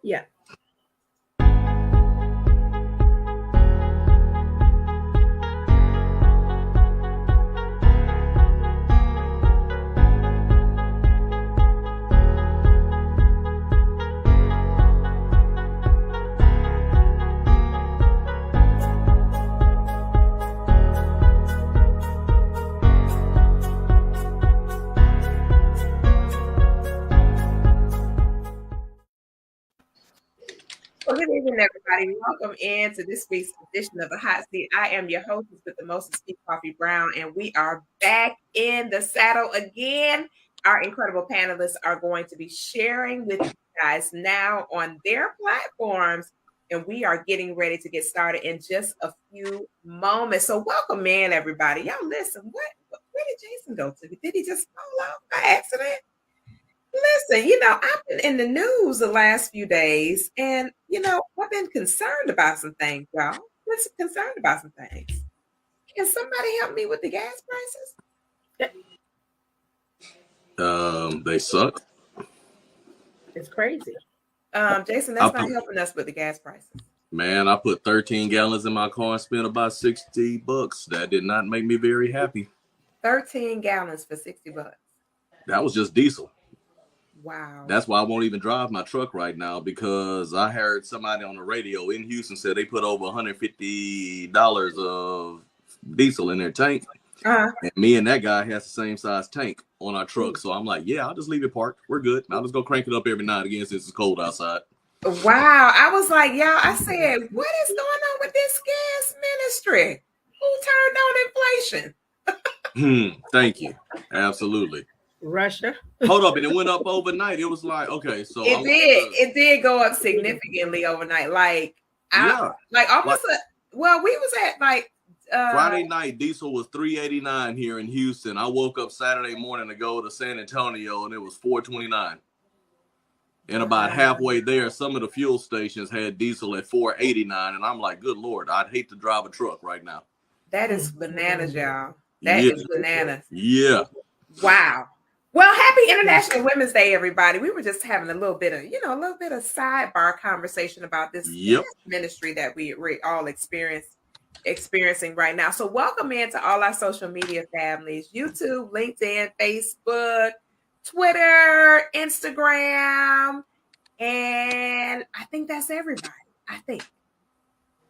Yeah. Well, good evening, everybody. Welcome in to this week's edition of the Hot Seat. I am your hostess with the most, Steve Koffe Brown, and we are back in the saddle again. Our incredible panelists are going to be sharing with you guys now on their platforms, and we are getting ready to get started in just a few moments. So, welcome in, everybody. Y'all, listen. Where did Jason go to? Did he just fall off by accident? Listen, I've been in the news the last few days, and I've been concerned about some things, y'all. Been concerned about some things. Can somebody help me with the gas prices? They suck. It's crazy. Jason, that's not helping us with the gas prices. Man, I put 13 gallons in my car and spent about $60. That did not make me very happy. 13 gallons for $60. That was just diesel. Wow. That's why I won't even drive my truck right now, because I heard somebody on the radio in Houston said they put over $150 of diesel in their tank. And me and that guy has the same size tank on our truck. So I'm like, yeah, I'll just leave it parked. We're good. I'll just go crank it up every now and again since it's cold outside. Wow. I was like, y'all, I said, what is going on with this gas ministry? Who turned on inflation? Thank you. Absolutely. Russia. Hold up, and it went up overnight. It was like, okay, so it did go up significantly overnight. We was at Friday night, diesel was $3.89 here in Houston. I woke up Saturday morning to go to San Antonio, and it was $4.29. And about halfway there, some of the fuel stations had diesel at $4.89, and I'm like, good Lord, I'd hate to drive a truck right now. That is bananas, y'all. That is bananas. Yeah. Wow. Well, happy International Women's Day, everybody. We were just having a little bit of sidebar conversation about this ministry that we're all experiencing right now. So welcome in to all our social media families: YouTube, LinkedIn, Facebook, Twitter, Instagram, and I think that's everybody. I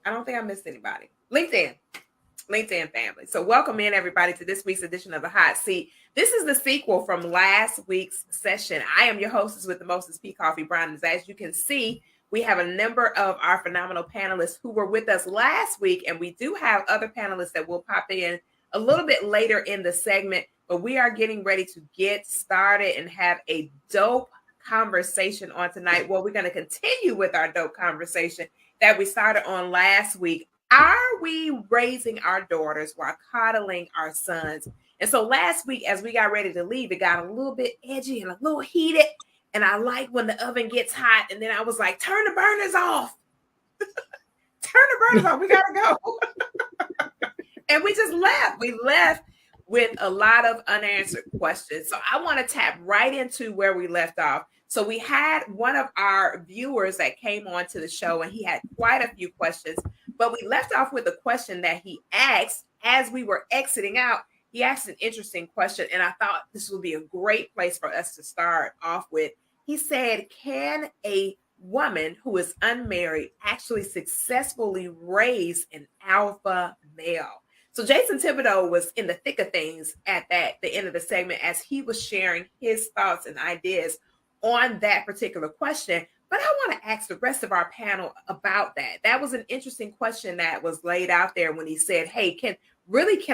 don't think I missed anybody. LinkedIn family. So welcome in, everybody, to this week's edition of the Hot Seat. This is the sequel from last week's session. I am your hostess with the most, P. Koffe Brown. As you can see, we have a number of our phenomenal panelists who were with us last week, and we do have other panelists that will pop in a little bit later in the segment, but we are getting ready to get started and have a dope conversation on tonight. Well, we're going to continue with our dope conversation that we started on last week. Are we raising our daughters while coddling our sons? And so last week, as we got ready to leave, it got a little bit edgy and a little heated. And I like when the oven gets hot. And then I was like, turn the burners off. Turn the burners off. We got to go. And we just left. We left with a lot of unanswered questions. So I want to tap right into where we left off. So we had one of our viewers that came on to the show, and he had quite a few questions. But we left off with a question that he asked as we were exiting out. He asked an interesting question, and I thought this would be a great place for us to start off with. He said, can a woman who is unmarried actually successfully raise an alpha male? So Jason Thibodeau was in the thick of things at the end of the segment as he was sharing his thoughts and ideas on that particular question. But I want to ask the rest of our panel about that. That was an interesting question that was laid out there when he said, hey, can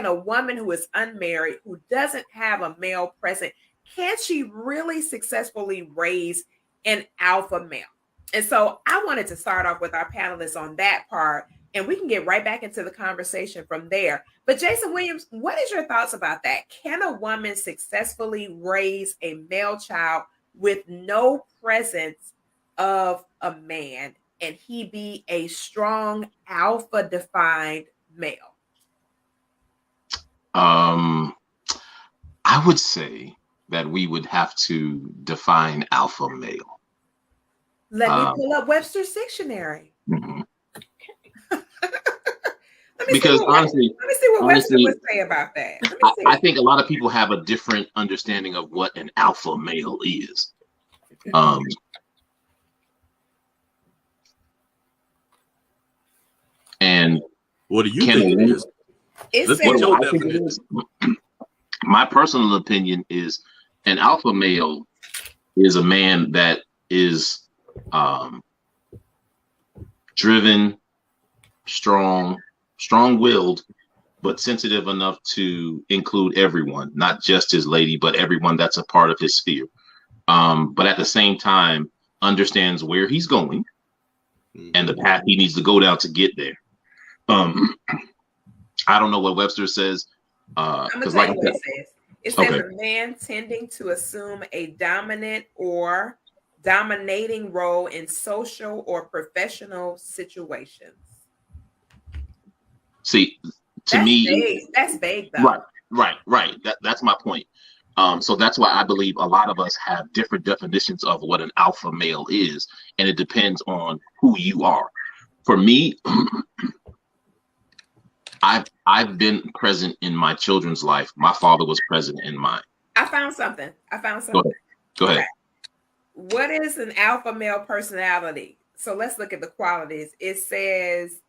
a woman who is unmarried, who doesn't have a male present, can she really successfully raise an alpha male? And so I wanted to start off with our panelists on that part, and we can get right back into the conversation from there. But Jason Williams, what is your thoughts about that? Can a woman successfully raise a male child with no presence of a man, and he be a strong alpha defined male? I would say that we would have to define alpha male. Let me pull up Webster's dictionary. Mm-hmm. Let me see what Webster would say about that. I think a lot of people have a different understanding of what an alpha male is. And what do you think it is? Let's get your definition. My personal opinion is an alpha male is a man that is driven, strong-willed, but sensitive enough to include everyone, not just his lady, but everyone that's a part of his sphere. But at the same time, understands where he's going and the path he needs to go down to get there. I don't know what Webster says. Because like it says a man tending to assume a dominant or dominating role in social or professional situations. See, to me, that's vague though. Right. That's my point. So that's why I believe a lot of us have different definitions of what an alpha male is, and it depends on who you are. For me, I've been present in my children's life. My father was present in mine. I found something. Go ahead. What is an alpha male personality? So let's look at the qualities. It says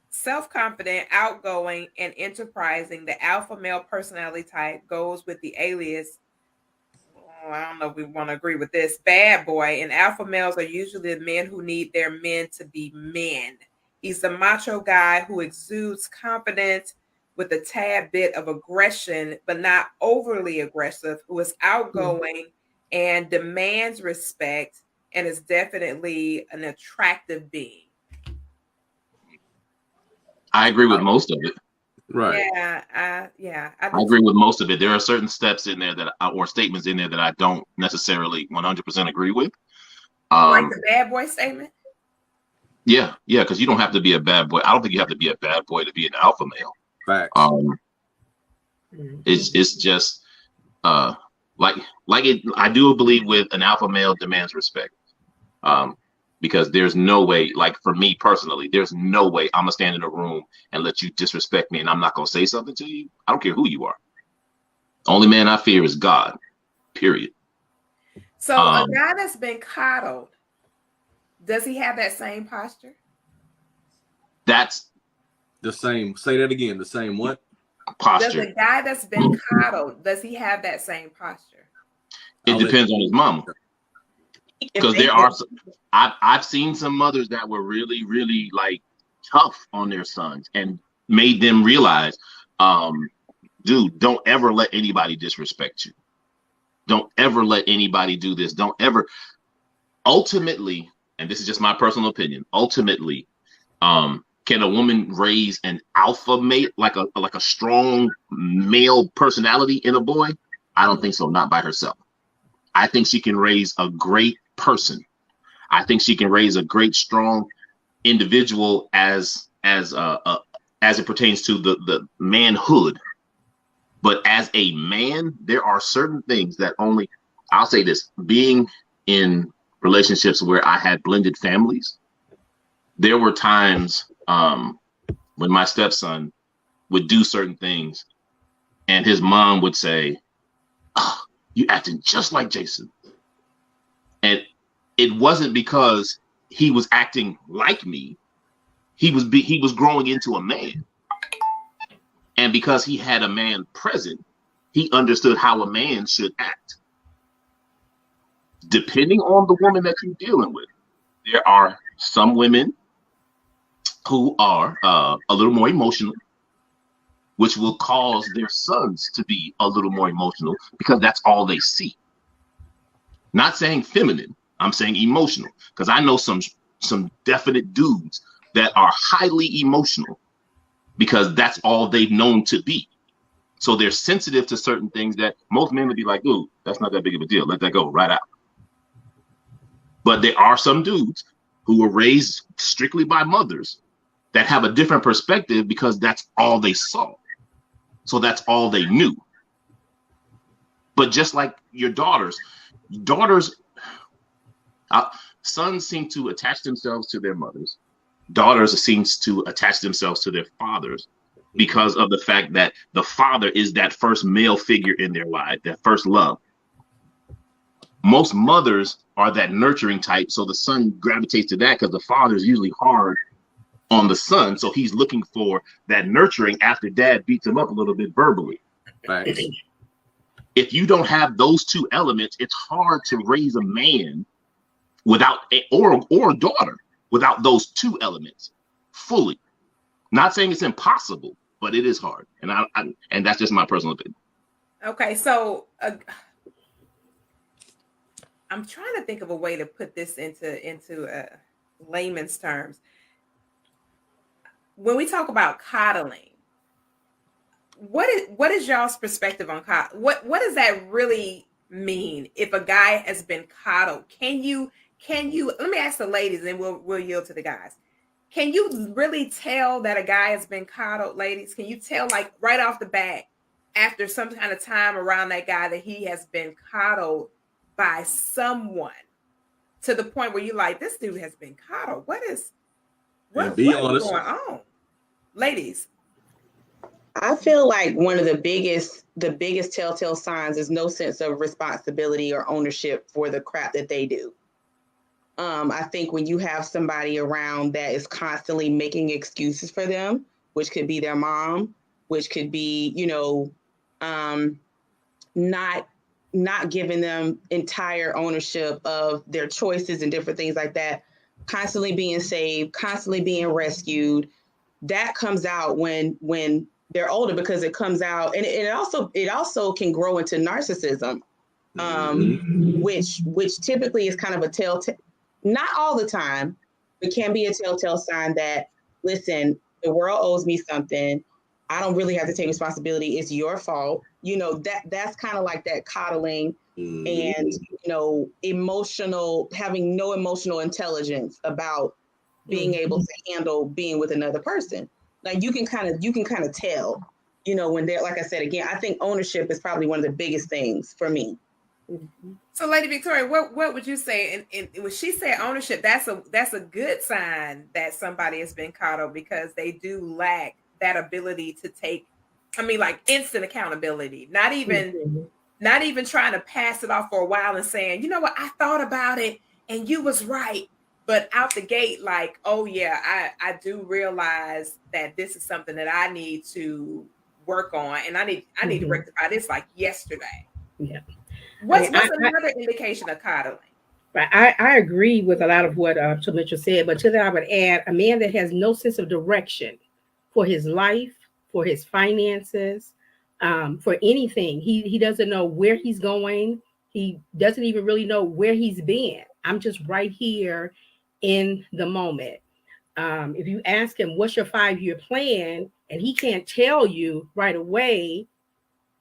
self-confident, outgoing, and enterprising. The alpha male personality type goes with the alias. I don't know if we want to agree with this. Bad boy. And alpha males are usually the men who need their men to be men. He's the macho guy who exudes confidence with a tad bit of aggression, but not overly aggressive, who is outgoing and demands respect and is definitely an attractive being. I agree with most of it. Right. I agree with most of it. There are certain steps in there or statements in there that I don't necessarily 100% agree with. Like the bad boy statement? Yeah, because you don't have to be a bad boy. I don't think you have to be a bad boy to be an alpha male. Facts. It's just like it. I do believe with an alpha male demands respect. Because there's no way, like for me personally, there's no way I'm gonna stand in a room and let you disrespect me and I'm not gonna say something to you. I don't care who you are. Only man I fear is God. Period. So a guy that's been coddled, does he have that same posture? That's the same. Say that again. The same what? Posture. Does a guy that's been coddled, does he have that same posture? It depends on his mama. Because I've seen some mothers that were really, really like tough on their sons and made them realize, dude, don't ever let anybody disrespect you. Don't ever let anybody do this. Don't ever. Ultimately, and this is just my personal opinion, ultimately, can a woman raise an alpha male, like a strong male personality in a boy? I don't think so, not by herself. I think she can raise a great person. I think she can raise a great, strong individual as it pertains to the manhood. But as a man, there are certain things that only, I'll say this, being in relationships where I had blended families, there were times when my stepson would do certain things and his mom would say, "Oh, you acting just like Jason." And it wasn't because he was acting like me. He was growing into a man. And because he had a man present, he understood how a man should act. Depending on the woman that you're dealing with, there are some women who are a little more emotional, which will cause their sons to be a little more emotional because that's all they see. Not saying feminine, I'm saying emotional, because I know some definite dudes that are highly emotional because that's all they've known to be. So they're sensitive to certain things that most men would be like, "Ooh, that's not that big of a deal. Let that go right out." But there are some dudes who were raised strictly by mothers that have a different perspective because that's all they saw. So that's all they knew. But just like your daughters Sons seem to attach themselves to their mothers. Daughters seems to attach themselves to their fathers because of the fact that the father is that first male figure in their life, that first love. Most mothers are that nurturing type, so the son gravitates to that because the father is usually hard on the son, so he's looking for that nurturing after dad beats him up a little bit verbally. Right. If you don't have those two elements, it's hard to raise a man without or a daughter without those two elements fully. Not saying it's impossible, but it is hard, and and that's just my personal opinion. Okay, so I'm trying to think of a way to put this into layman's terms. When we talk about coddling, what is y'all's perspective on coddling? What does that really mean? If a guy has been coddled, can you? Let me ask the ladies, and we'll yield to the guys. Can you really tell that a guy has been coddled, ladies? Can you tell, like, right off the bat, after some kind of time around that guy, that he has been coddled by someone to the point where you're like, this dude has been coddled? What is going on, ladies? I feel like one of the biggest telltale signs is no sense of responsibility or ownership for the crap that they do. I think when you have somebody around that is constantly making excuses for them, which could be their mom, which could be, not giving them entire ownership of their choices and different things like that, constantly being saved, constantly being rescued, that comes out when they're older, because it comes out, and it also can grow into narcissism, which typically is kind of a telltale, not all the time, but can be a telltale sign that, listen, the world owes me something. I don't really have to take responsibility. It's your fault. That's kind of like that coddling and, having no emotional intelligence about being able to handle being with another person. Like you can kind of tell, when they're, like I said, again, I think ownership is probably one of the biggest things for me. So, Lady Victoria, what would you say? And when she said ownership, that's a good sign that somebody has been coddled, because they do lack that ability to take, like instant accountability. Not even trying to pass it off for a while and saying, you know what, I thought about it and you was right. But out the gate, like, oh yeah, I do realize that this is something that I need to work on, and I need to rectify this like yesterday. Yeah. What's another indication of coddling? Right. I agree with a lot of what Tamisha said, but to that I would add, a man that has no sense of direction for his life, for his finances, for anything. He doesn't know where he's going. He doesn't even really know where he's been. I'm just right here in the moment. If you ask him, what's your 5-year plan? And he can't tell you right away,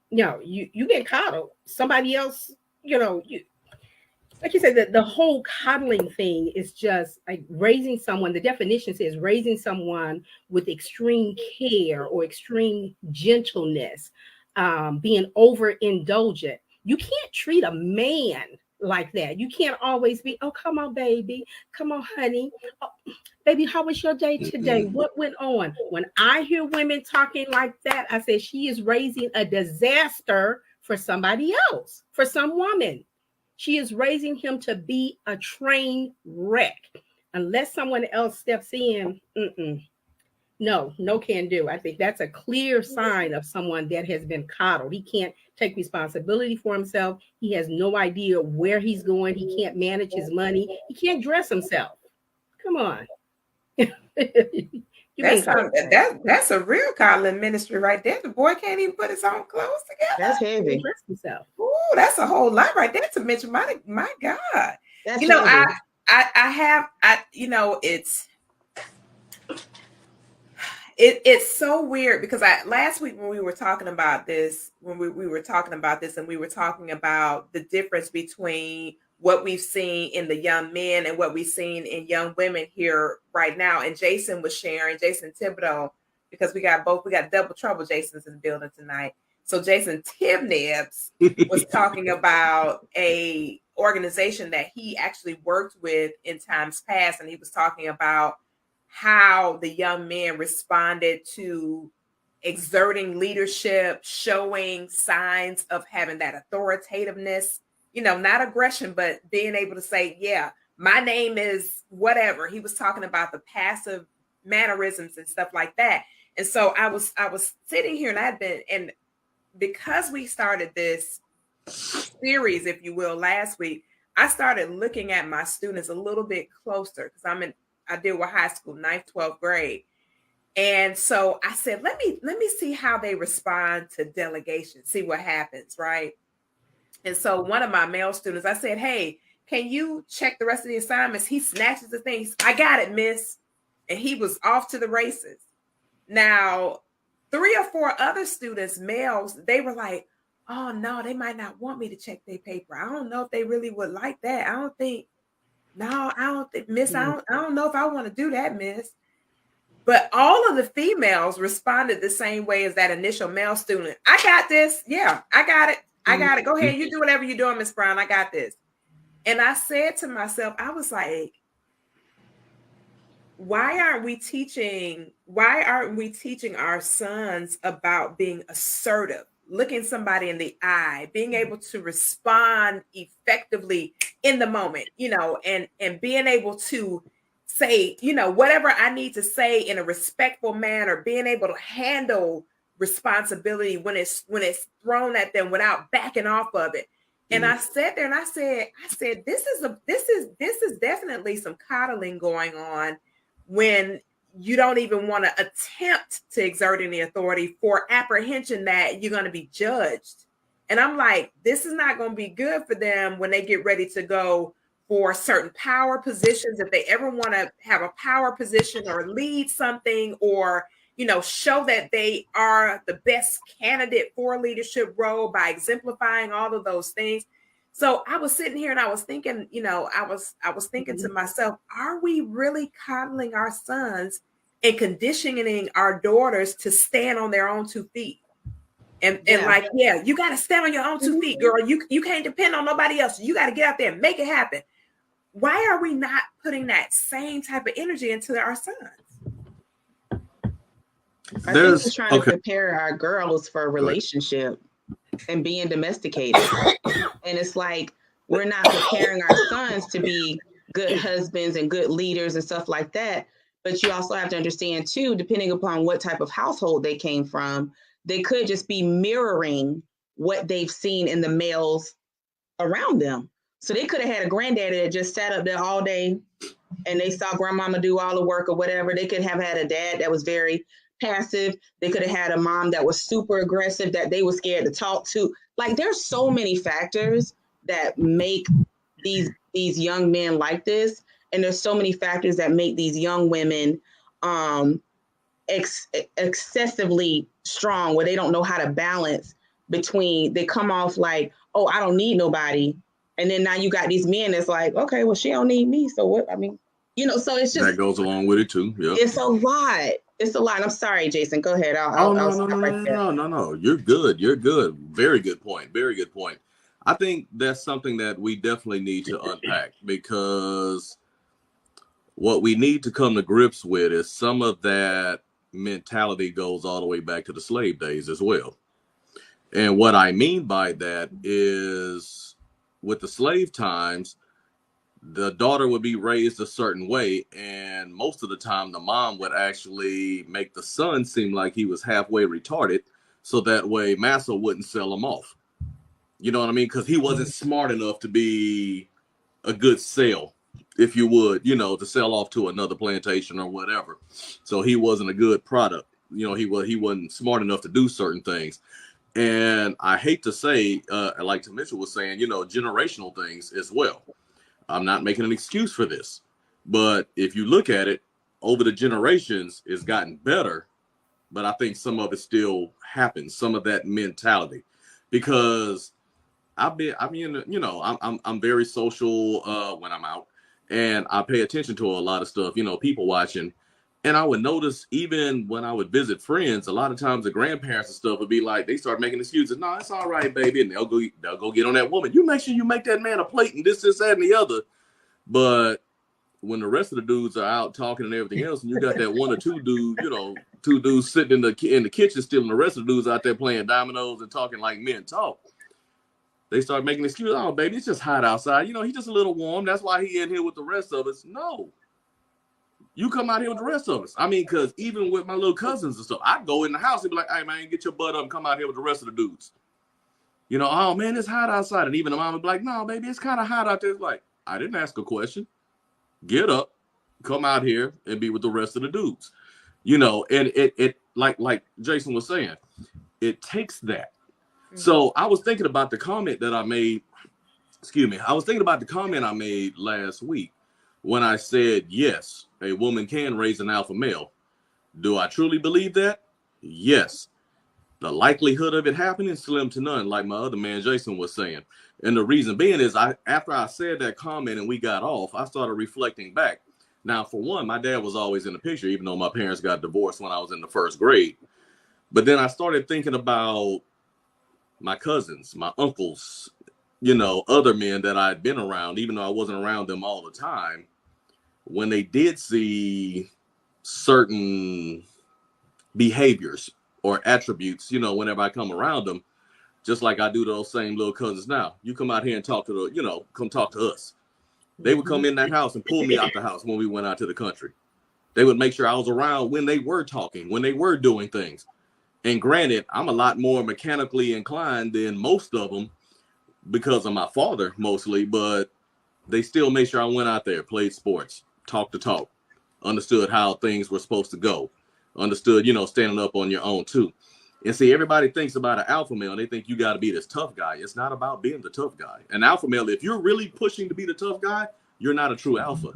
you get coddled. Somebody else, like you said, the whole coddling thing is just like raising someone. The definition says raising someone with extreme care or extreme gentleness, being overindulgent. You can't treat a man like that. You can't always be, oh, come on, baby. Come on, honey. Oh, baby, how was your day today? What went on? When I hear women talking like that, I say she is raising a disaster for somebody else, for some woman. She is raising him to be a train wreck. Unless someone else steps in, no can do. I think that's a clear sign of someone that has been coddled. He can't take responsibility for himself. He has no idea where he's going. He can't manage his money. He can't dress himself. Come on. That's a real coddling ministry right there. The boy can't even put his own clothes together. That's heavy. Dress himself. Ooh, that's a whole lot right there to mention. My God. That's heavy. It's so weird, because last week when we were talking about this, and we were talking about the difference between what we've seen in the young men and what we've seen in young women here right now. And Jason was sharing, Jason Thibodeau, because we got double trouble Jason's in the building tonight. So Jason Tibnibs was talking about a organization that he actually worked with in times past, and he was talking about how the young men responded to exerting leadership, showing signs of having that authoritativeness, not aggression, but being able to say, yeah, my name is whatever. He was talking about the passive mannerisms and stuff like that. And so I was sitting here, and because we started this series, if you will, last week, I started looking at my students a little bit closer because I deal with high school, 9th, 12th grade. And so I said, let me see how they respond to delegation, see what happens, right? And so one of my male students, I said, hey, can you check the rest of the assignments? He snatches the things. I got it, miss. And he was off to the races. Now, 3 or 4 other students, males, they were like, oh no, they might not want me to check their paper. I don't know if they really would like that. I don't think, miss, I don't know if I want to do that, miss. But all of the females responded the same way as that initial male student. I got this. Yeah, I got it. I got it. Go ahead. You do whatever you're doing, Miss Brown. I got this. And I said to myself, I was like, why aren't we teaching our sons about being assertive, looking somebody in the eye, being able to respond effectively in the moment, and being able to say, whatever I need to say in a respectful manner, being able to handle responsibility when it's thrown at them without backing off of it. And I sat there and I said, this is definitely some coddling going on when you don't even want to attempt to exert any authority for apprehension that you're going to be judged. And I'm like, this is not going to be good for them when they get ready to go for certain power positions. If they ever want to have a power position or lead something, or, show that they are the best candidate for a leadership role by exemplifying all of those things. So I was sitting here and I was thinking, I was thinking to myself, are we really coddling our sons and conditioning our daughters to stand on their own 2 feet? And like, yeah, you got to stand on your own 2 feet, girl. You can't depend on nobody else. You got to get out there and make it happen. Why are we not putting that same type of energy into our sons? I think we're trying to prepare our girls for a relationship and being domesticated. And it's like, we're not preparing our sons to be good husbands and good leaders and stuff like that. But you also have to understand too, depending upon what type of household they came from, they could just be mirroring what they've seen in the males around them. So they could have had a granddaddy that just sat up there all day and they saw grandmama do all the work or whatever. They could have had a dad that was very passive. They could have had a mom that was super aggressive that they were scared to talk to. Like, there's so many factors that make these young men like this. And there's so many factors that make these young women excessively strong, where they don't know how to balance between, they come off like, oh, I don't need nobody. And then now you got these men that's like, okay, well, she don't need me. So what? I mean, so it's just. That goes along with it too. Yeah. It's a lot. It's a lot. I'm sorry, Jason. Go ahead. No. You're good. You're good. Very good point. Very good point. I think that's something that we definitely need to unpack, because what we need to come to grips with is some of that mentality goes all the way back to the slave days as well. And what I mean by that is, with the slave times, the daughter would be raised a certain way, and most of the time the mom would actually make the son seem like he was halfway retarded, so that way massa wouldn't sell him off. You know what I mean? Because he wasn't smart enough to be a good sale, if you would, to sell off to another plantation or whatever. So he wasn't a good product. He wasn't smart enough to do certain things. And I hate to say, like Tamisha was saying, generational things as well. I'm not making an excuse for this, but if you look at it over the generations, it's gotten better. But I think some of it still happens, some of that mentality, because I'm very social when I'm out, and I pay attention to a lot of stuff, people watching. And I would notice even when I would visit friends, a lot of times the grandparents and stuff would be like, they start making excuses. No, it's all right, baby. And they'll go get on that woman. You make sure you make that man a plate and this, that, and the other. But when the rest of the dudes are out talking and everything else, and you got that one or two dudes sitting in the kitchen still, and the rest of the dudes out there playing dominoes and talking like men talk, they start making excuses. Oh, baby, it's just hot outside. He's just a little warm. That's why he in here with the rest of us. No. You come out here with the rest of us. I mean, because even with my little cousins and stuff, I go in the house and be like, hey, man, get your butt up and come out here with the rest of the dudes. Oh, man, it's hot outside. And even the mom would be like, no, baby, it's kind of hot out there. It's like, I didn't ask a question. Get up, come out here and be with the rest of the dudes. And it like Jason was saying, it takes that. Mm-hmm. So I was thinking about the comment that I made. I was thinking about the comment I made last week when I said, yes, a woman can raise an alpha male. Do I truly believe that? Yes. The likelihood of it happening, slim to none, like my other man, Jason, was saying. And the reason being is after I said that comment and we got off, I started reflecting back. Now, for one, my dad was always in the picture, even though my parents got divorced when I was in the first grade. But then I started thinking about my cousins, my uncles, other men that I'd been around, even though I wasn't around them all the time. When they did see certain behaviors or attributes, whenever I come around them, just like I do to those same little cousins now. You come out here and talk to come talk to us. They would come in that house and pull me out the house when we went out to the country. They would make sure I was around when they were talking, when they were doing things. And granted, I'm a lot more mechanically inclined than most of them because of my father mostly, but they still made sure I went out there, played sports, talked the talk, understood how things were supposed to go, understood, standing up on your own too. And see, everybody thinks about an alpha male. They think you got to be this tough guy. It's not about being the tough guy. An alpha male, if you're really pushing to be the tough guy, you're not a true alpha.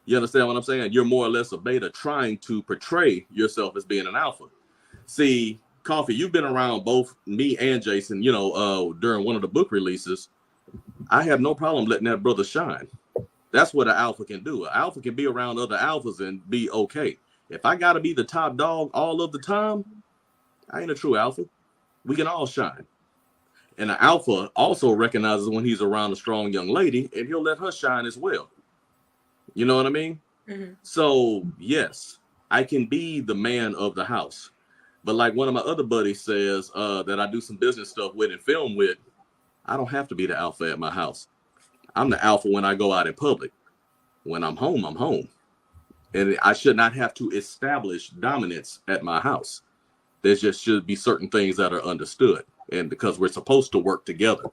You understand what I'm saying? You're more or less a beta trying to portray yourself as being an alpha. See, Koffe, you've been around both me and Jason, during one of the book releases. I have no problem letting that brother shine. That's what an alpha can do. An alpha can be around other alphas and be okay. If I got to be the top dog all of the time, I ain't a true alpha. We can all shine. And an alpha also recognizes when he's around a strong young lady, and he'll let her shine as well. You know what I mean? Mm-hmm. So, yes, I can be the man of the house. But like one of my other buddies says that I do some business stuff with and film with, I don't have to be the alpha at my house. I'm the alpha when I go out in public. When I'm home, I'm home. And I should not have to establish dominance at my house. There just should be certain things that are understood. And because we're supposed to work together.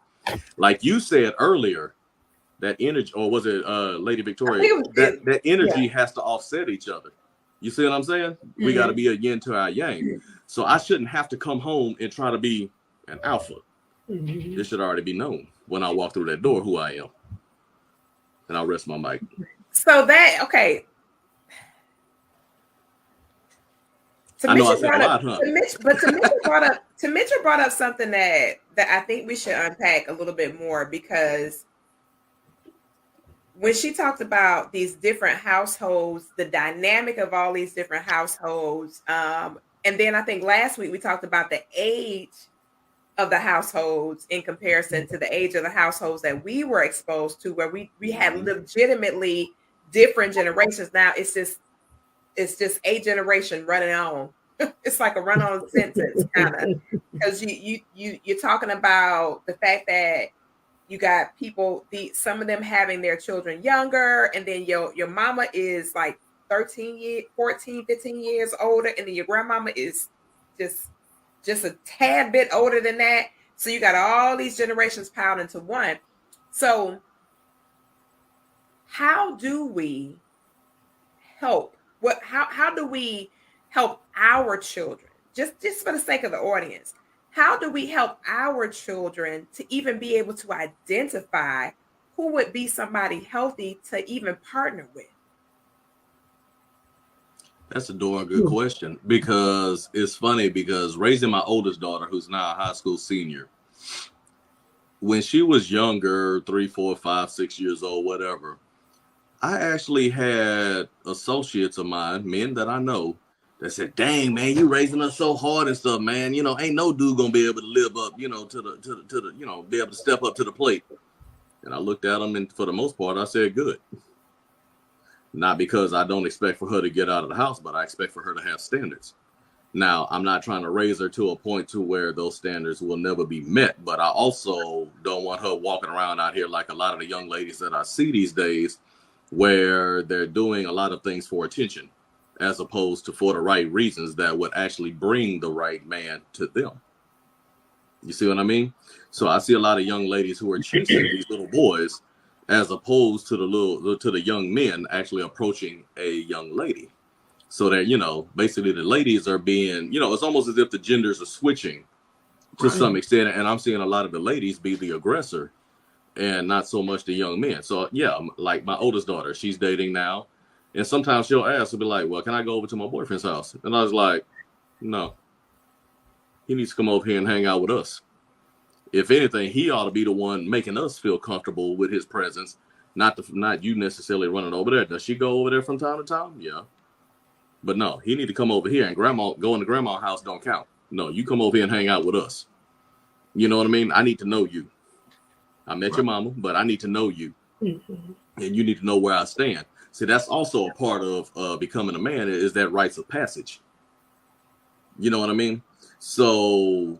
Like you said earlier, that energy, or was it Lady Victoria? That energy has to offset each other. You see what I'm saying? Mm-hmm. We got to be a yin to our yang. So I shouldn't have to come home and try to be an alpha. Mm-hmm. This should already be known when I walk through that door who I am. And I'll rest my mic. So that, okay. Tamisha brought up something that I think we should unpack a little bit more, because when she talked about these different households, the dynamic of all these different households, and then I think last week we talked about the age of the households in comparison to the age of the households that we were exposed to, where we had legitimately different generations. Now it's just a generation running on. It's like a run-on sentence, kind of, because you're talking about the fact that you got people, some of them having their children younger, and then your mama is like 14, 15 years older, and then your grandmama is just a tad bit older than that. So you got all these generations piled into one. So how do we help? How do we help our children? Just for the sake of the audience, how do we help our children to even be able to identify who would be somebody healthy to even partner with? That's a darn good question, because it's funny, because raising my oldest daughter, who's now a high school senior, when she was younger, 3, 4, 5, 6 years old, whatever, I actually had associates of mine, men that I know, that said, "Dang, man, you raising us so hard and stuff, man. You know, ain't no dude gonna be able to live up, you know, to the, you know, be able to step up to the plate." And I looked at them, and for the most part, I said, "Good." Not because I don't expect for her to get out of the house, but I expect for her to have standards. Now, I'm not trying to raise her to a point to where those standards will never be met, but I also don't want her walking around out here like a lot of the young ladies that I see these days, where they're doing a lot of things for attention as opposed to for the right reasons that would actually bring the right man to them. You see what I mean? So I see a lot of young ladies who are chasing these little boys as opposed to the young men actually approaching a young lady. So that, you know, basically the ladies are being, you know, it's almost as if the genders are switching to some extent. And I'm seeing a lot of the ladies be the aggressor and not so much the young men. So yeah, like my oldest daughter, she's dating now. And sometimes she'll ask, she'll be like, "Well, can I go over to my boyfriend's house?" And I was like, "No, he needs to come over here and hang out with us. If anything, he ought to be the one making us feel comfortable with his presence, not you necessarily running over there." Does she go over there from time to time? Yeah. But no, he need to come over here, and going to grandma's house don't count. No, you come over here and hang out with us. You know what I mean? I need to know you. I met your mama, but I need to know you. And you need to know where I stand. See, that's also a part of becoming a man, is that rites of passage. You know what I mean? So,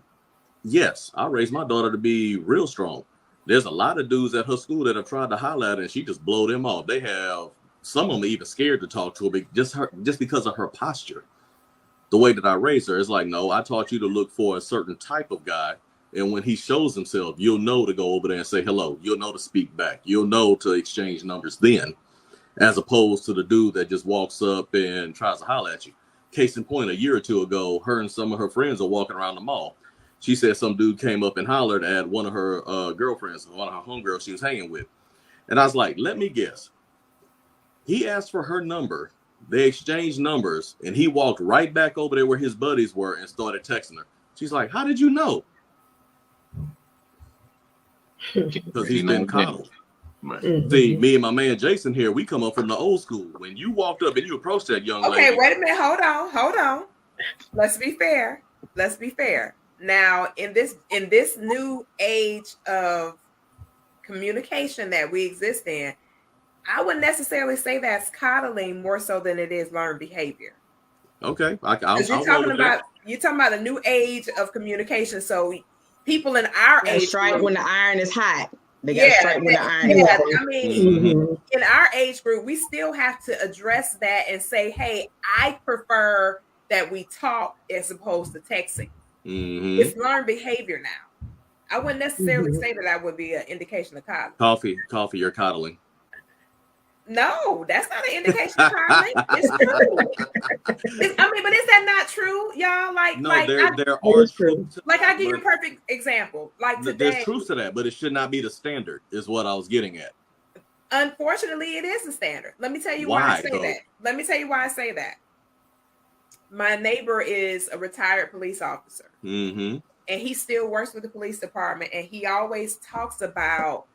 yes, I raised my daughter to be real strong. There's a lot of dudes at her school that have tried to holler at her, and she just blow them off. They have... Some of them are even scared to talk to her, just because of her posture. The way that I raised her is like, no, I taught you to look for a certain type of guy. And when he shows himself, you'll know to go over there and say hello. You'll know to speak back. You'll know to exchange numbers then, as opposed to the dude that just walks up and tries to holler at you. Case in point, a year or two ago, her and some of her friends are walking around the mall. She said some dude came up and hollered at one of her girlfriends, one of her homegirls she was hanging with. And I was like, let me guess. He asked for her number. They exchanged numbers, and he walked right back over there where his buddies were and started texting her. She's like, "How did you know?" Because he's been coddled. See, me and my man Jason here, we come up from the old school. When you walked up and you approached that young lady. Okay, wait a minute. Hold on. Let's be fair. Now, in this new age of communication that we exist in, I wouldn't necessarily say that's coddling more so than it is learned behavior. Okay, you're talking about a new age of communication. So people in our age, strike when the iron is hot. They got to strike when the iron is hot. I mean, in our age group, we still have to address that and say, "Hey, I prefer that we talk as opposed to texting." It's learned behavior now. I wouldn't necessarily say that would be an indication of coddling. Coffee, you're coddling. No, that's not an indication of coddling. It's true. But is that not true, y'all? There are truths. Like, I give you a perfect example. Like today, there's truth to that, but it should not be the standard, is what I was getting at. Unfortunately, it is the standard. Let me tell you why I say that. My neighbor is a retired police officer, and he still works with the police department, and he always talks about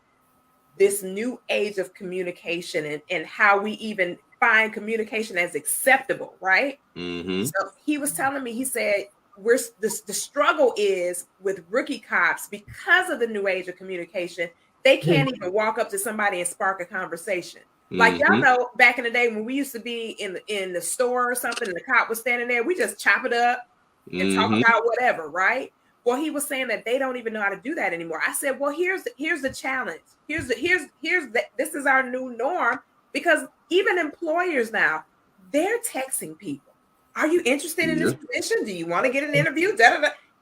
this new age of communication and how we even find communication as acceptable, right? So he was telling me, he said, the struggle is with rookie cops because of the new age of communication. They can't even walk up to somebody and spark a conversation. Like, y'all know, back in the day when we used to be in the store or something and the cop was standing there, we just chop it up and talk about whatever, right? Well, he was saying that they don't even know how to do that anymore. I said, well, here's the challenge. This is our new norm, because even employers now, they're texting people. Are you interested in this position? Do you want to get an interview?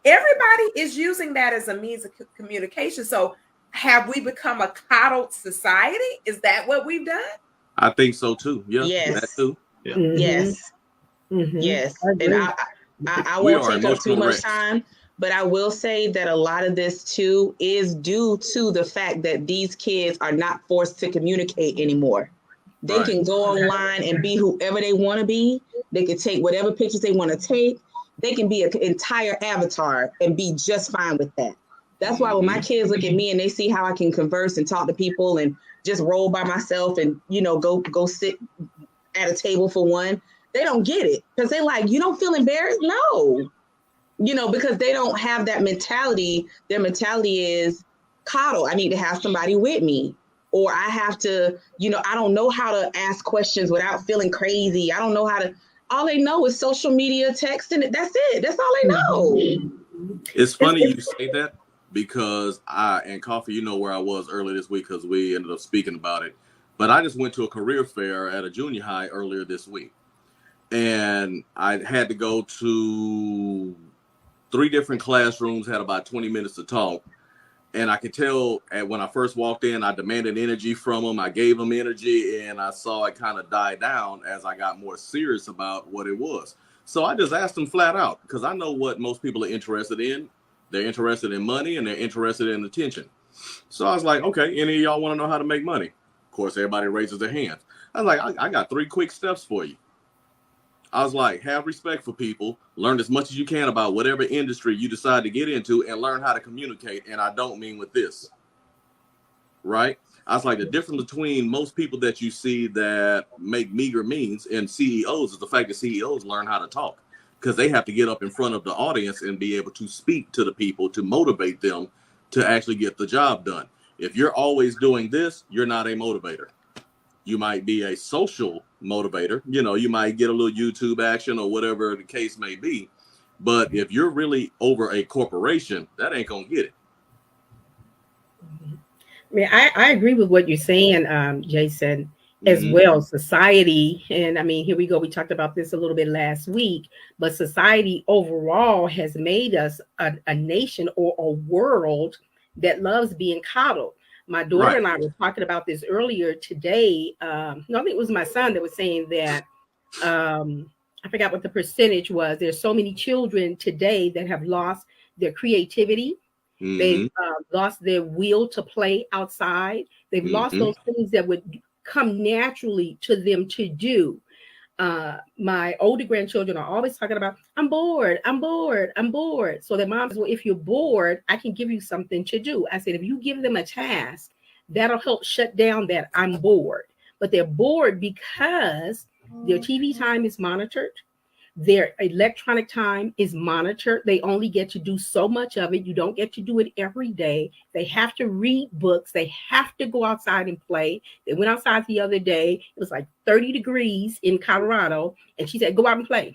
Everybody is using that as a means of communication. So have we become a coddled society? Is that what we've done? I think so too. Yeah. Yes. That too. Yeah. Yes. Yes. And I won't take up too much time. But I will say that a lot of this, too, is due to the fact that these kids are not forced to communicate anymore. They can go online and be whoever they want to be. They can take whatever pictures they want to take. They can be an entire avatar and be just fine with that. That's why when my kids look at me and they see how I can converse and talk to people and just roll by myself and, go sit at a table for one, they don't get it because they're like, you don't feel embarrassed? No, because they don't have that mentality. Their mentality is coddle. I need to have somebody with me, or I have to, I don't know how to ask questions without feeling crazy. I don't know how to, all they know is social media, text, and that's it. That's all they know. It's funny you say that because and Koffe, where I was earlier this week because we ended up speaking about it. But I just went to a career fair at a junior high earlier this week. And I had to go to 3 different classrooms, had about 20 minutes to talk. And I could tell when I first walked in, I demanded energy from them. I gave them energy, and I saw it kind of die down as I got more serious about what it was. So I just asked them flat out, because I know what most people are interested in. They're interested in money, and they're interested in attention. So I was like, okay, any of y'all want to know how to make money? Of course, everybody raises their hands. I was like, I got 3 quick steps for you. I was like, have respect for people, learn as much as you can about whatever industry you decide to get into, and learn how to communicate. And I don't mean with this, right? I was like, the difference between most people that you see that make meager means and CEOs is the fact that CEOs learn how to talk, because they have to get up in front of the audience and be able to speak to the people to motivate them to actually get the job done. If you're always doing this, you're not a motivator. You might be a social motivator. You might get a little YouTube action or whatever the case may be. But if you're really over a corporation, that ain't going to get it. I mean, I agree with what you're saying, Jason, as well. Society, and I mean, here we go. We talked about this a little bit last week, but society overall has made us a nation or a world that loves being coddled. My daughter and I were talking about this earlier today. I think it was my son that was saying that, I forgot what the percentage was. There's so many children today that have lost their creativity. They've lost their will to play outside. They've lost those things that would come naturally to them to do. My older grandchildren are always talking about, I'm bored. So their mom says, well, if you're bored, I can give you something to do. I said, if you give them a task, that'll help shut down that I'm bored. But they're bored because their TV time is monitored. Their electronic time is monitored. They only get to do so much of it. You don't get to do it every day. They have to read books. They have to go outside and play. They went outside the other day. It was like 30 degrees in Colorado. And she said, go out and play.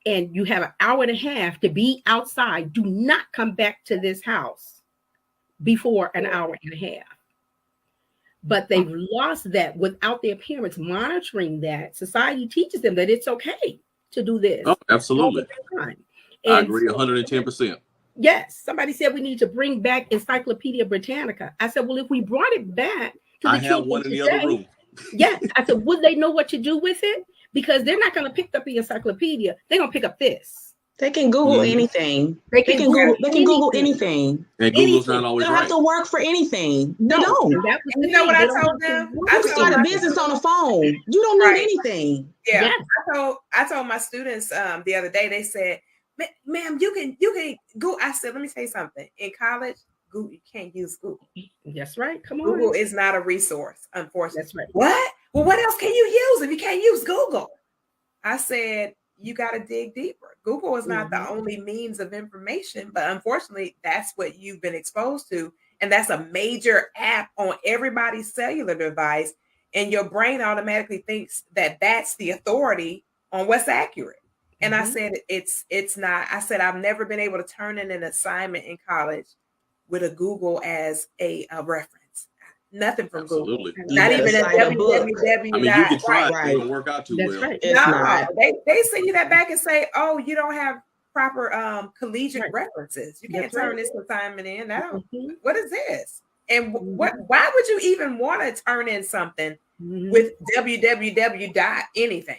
And you have an hour and a half to be outside. Do not come back to this house before an hour and a half. But they've lost that without their parents monitoring that. Society teaches them that it's okay to do this. Oh, absolutely. I agree 110%. Yes. Somebody said we need to bring back Encyclopedia Britannica. I said, well, if we brought it back to the have one in the other room. Yes. I said, would they know what to do with it? Because they're not going to pick up the encyclopedia. They're going to pick up this. They can Google anything. They can Google anything. And Google's not always right. They don't have to work for anything. They don't. You know what I told them? I start a business on the phone. You don't need anything. Yeah. Yes. I told my students the other day, they said, ma'am, you can Google. I said, let me say something. In college, Google, you can't use Google. That's right. Come on. Google is not a resource, unfortunately. That's right. What? Well, what else can you use if you can't use Google? I said, you got to dig deeper. Google is not the only means of information, but unfortunately, that's what you've been exposed to. And that's a major app on everybody's cellular device. And your brain automatically thinks that that's the authority on what's accurate. And I said, it's not. I said, I've never been able to turn in an assignment in college with a Google as a reference. Nothing from Absolutely. Google. Not even a www. I mean, you can try it. It don't work out too well. Right. No, they send you that back and say, oh, you don't have proper collegiate references. You can't turn this assignment in. What is this? And why would you even want to turn in something with www. anything?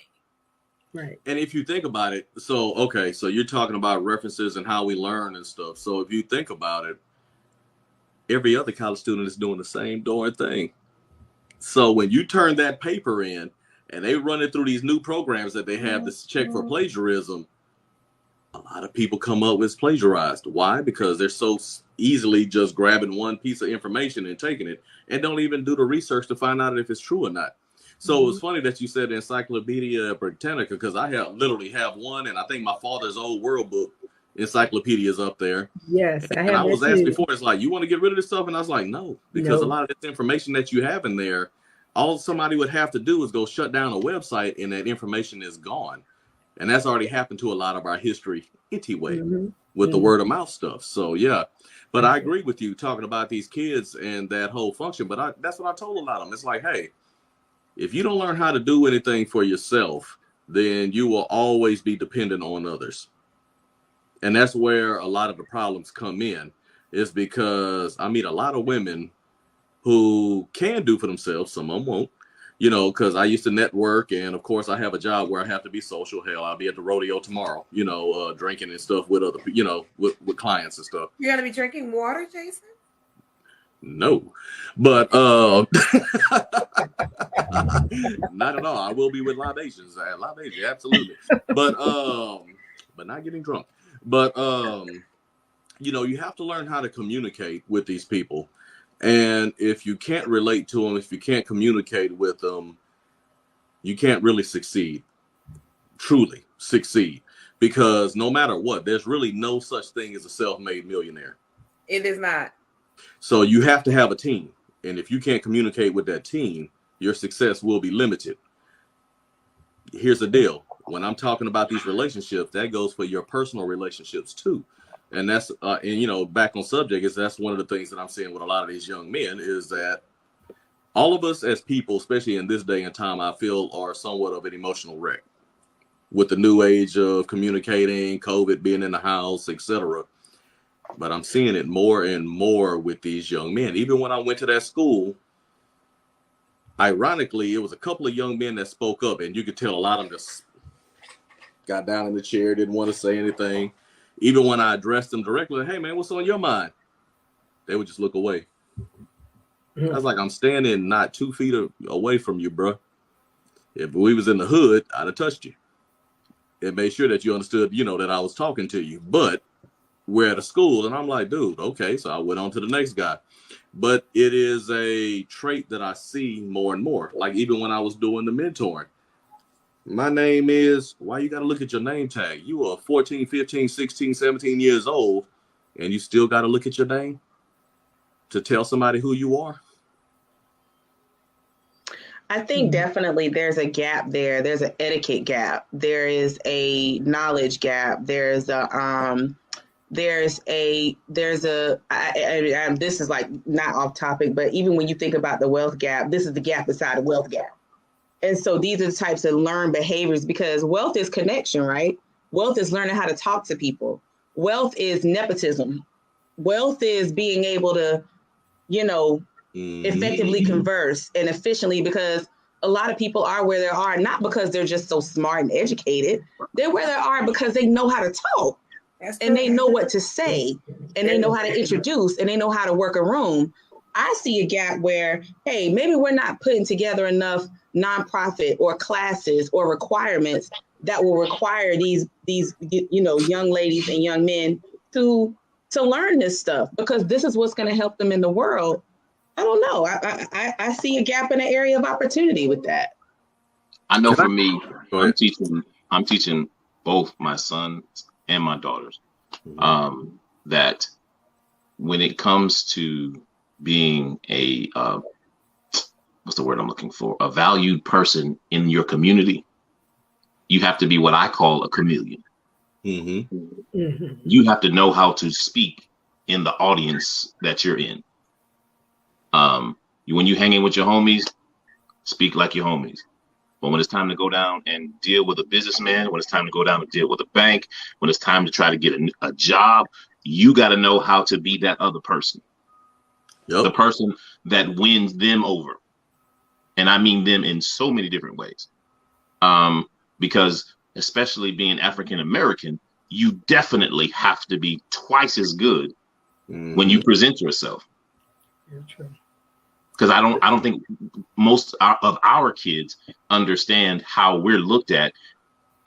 Right. And if you think about it, so you're talking about references and how we learn and stuff. So if you think about it, every other college student is doing the same darn thing. So when you turn that paper in and they run it through these new programs that they have to check for plagiarism, a lot of people come up with plagiarized. Why? Because they're so easily just grabbing one piece of information and taking it and don't even do the research to find out if it's true or not. So it's funny that you said Encyclopedia Britannica, because I literally have one, and I think my father's old World Book encyclopedia is up there. Yes, I have. And I was asked before, it's like, you want to get rid of this stuff? And I was like, no, because a lot of this information that you have in there, all somebody would have to do is go shut down a website and that information is gone. And that's already happened to a lot of our history anyway with the word of mouth stuff. So, yeah. But I agree with you talking about these kids and that whole function. But that's what I told a lot of them. It's like, hey, if you don't learn how to do anything for yourself, then you will always be dependent on others. And that's where a lot of the problems come in, is because I meet a lot of women who can do for themselves. Some of them won't, because I used to network. And of course, I have a job where I have to be social. Hell, I'll be at the rodeo tomorrow, drinking and stuff with other, with clients and stuff. You're going to be drinking water, Jason? No, but not at all. I will be with libations, absolutely. But not getting drunk. But you have to learn how to communicate with these people, and if you can't relate to them, if you can't communicate with them, you can't really truly succeed, because no matter what, there's really no such thing as a self-made millionaire. It is not. So you have to have a team. And if you can't communicate with that team, your success will be limited. Here's the deal. When I'm talking about these relationships, that goes for your personal relationships too. And that's, back on subject, that's one of the things that I'm seeing with a lot of these young men, is that all of us as people, especially in this day and time, I feel are somewhat of an emotional wreck with the new age of communicating, COVID being in the house, etc. But I'm seeing it more and more with these young men. Even when I went to that school, ironically, it was a couple of young men that spoke up, and you could tell a lot of them just got down in the chair, didn't want to say anything. Even when I addressed them directly, hey man, what's on your mind? They would just look away. I was like, I'm standing not 2 feet away from you, bro. If we was in the hood, I'd have touched you. It made sure that you understood, that I was talking to you. But we're at a school, and I'm like, dude, okay. So I went on to the next guy. But it is a trait that I see more and more. Like even when I was doing the mentoring, my name is, why you got to look at your name tag? You are 14, 15, 16, 17 years old, and you still got to look at your name to tell somebody who you are? I think definitely there's a gap there. There's an etiquette gap. There is a knowledge gap. There's a this is like not off topic, but even when you think about the wealth gap, this is the gap inside the wealth gap. And so these are the types of learned behaviors, because wealth is connection, right? Wealth is learning how to talk to people. Wealth is nepotism. Wealth is being able to, effectively converse and efficiently, because a lot of people are where they are, not because they're just so smart and educated. They're where they are because they know how to talk. And they know what to say, and they know how to introduce, and they know how to work a room. I see a gap where, hey, maybe we're not putting together enough nonprofit or classes or requirements that will require these young ladies and young men to learn this stuff, because this is what's going to help them in the world. I don't know. I see a gap in the area of opportunity with that. I know for me, I'm teaching both my sons and my daughters that when it comes to being a what's the word I'm looking for? A valued person in your community, you have to be what I call a chameleon. You have to know how to speak in the audience that you're in. When you hang in with your homies, speak like your homies. But when it's time to go down and deal with a businessman, when it's time to go down and deal with a bank, when it's time to try to get a job, you got to know how to be that other person. The person that wins them over. And I mean them in so many different ways. Because especially being African American, you definitely have to be twice as good when you present yourself. Because I don't think most of our kids understand how we're looked at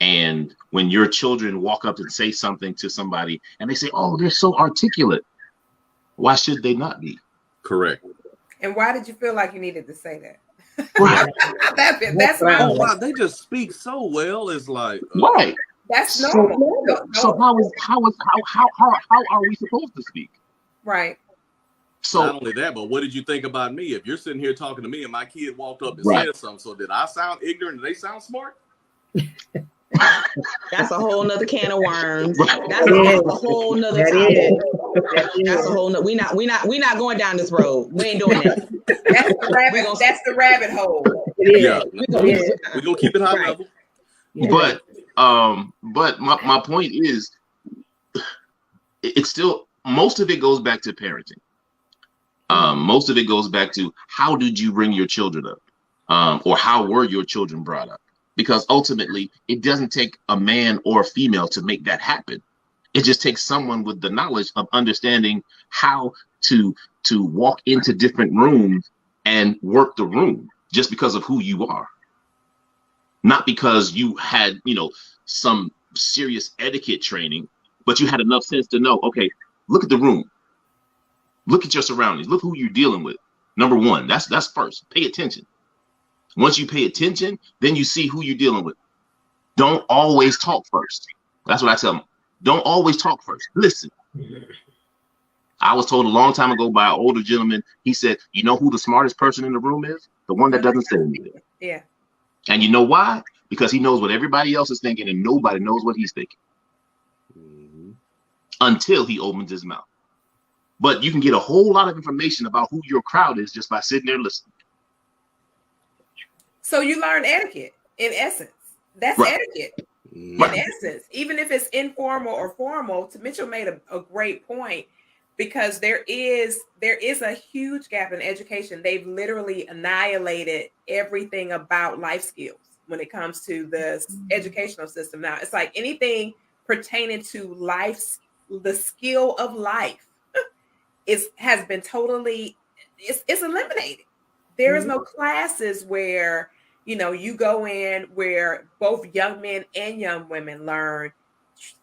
And when your children walk up and say something to somebody and they say, oh, they're so articulate, why should they not be? Correct. And why did you feel like you needed to say that? Right. That's my oh, wow, they just speak so well. It's like right. That's normal. So how are we supposed to speak? Right. So not only that, but what did you think about me? If you're sitting here talking to me and my kid walked up and right. said something, so did I sound ignorant? Did they sound smart? That's a whole nother can of worms. That's a whole nother topic. That's a whole nother. We not going down this road. We ain't doing that. That's the rabbit hole. Yeah, we're gonna keep it high level. But my point is, it's still, most of it goes back to parenting. Most of it goes back to how did you bring your children up, or how were your children brought up? Because ultimately, it doesn't take a man or a female to make that happen. It just takes someone with the knowledge of understanding how to walk into different rooms and work the room, just because of who you are. Not because you had, some serious etiquette training, but you had enough sense to know, okay, look at the room. Look at your surroundings. Look who you're dealing with. Number one, that's first. Pay attention. Once you pay attention, then you see who you're dealing with. Don't always talk first. That's what I tell them. Don't always talk first. Listen. I was told a long time ago by an older gentleman, he said, you know who the smartest person in the room is? The one that doesn't say anything. Yeah. And you know why? Because he knows what everybody else is thinking and nobody knows what he's thinking. Until he opens his mouth. But you can get a whole lot of information about who your crowd is just by sitting there listening. So you learn etiquette, in essence. That's right. Etiquette, in essence. Even if it's informal or formal, Mitchell made a great point, because there is a huge gap in education. They've literally annihilated everything about life skills when it comes to the educational system. Now, it's like anything pertaining to life, the skill of life has been totally, it's eliminated. There is no classes where, you go in where both young men and young women learn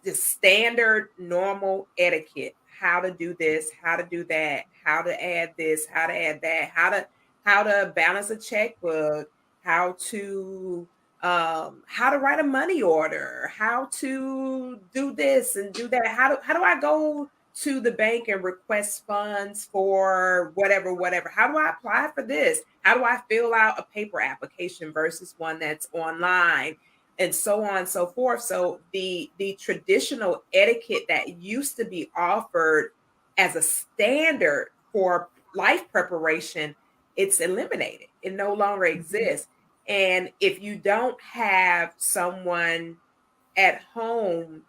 the standard normal etiquette, how to do this, how to do that, how to add this, how to add that, how to balance a checkbook, how to write a money order, how to do this and do that. How do I go to the bank and request funds for whatever? How do I apply for this? How do I fill out a paper application versus one that's online, and so on and so forth? So the traditional etiquette that used to be offered as a standard for life preparation, it's eliminated. It no longer exists. And if you don't have someone at home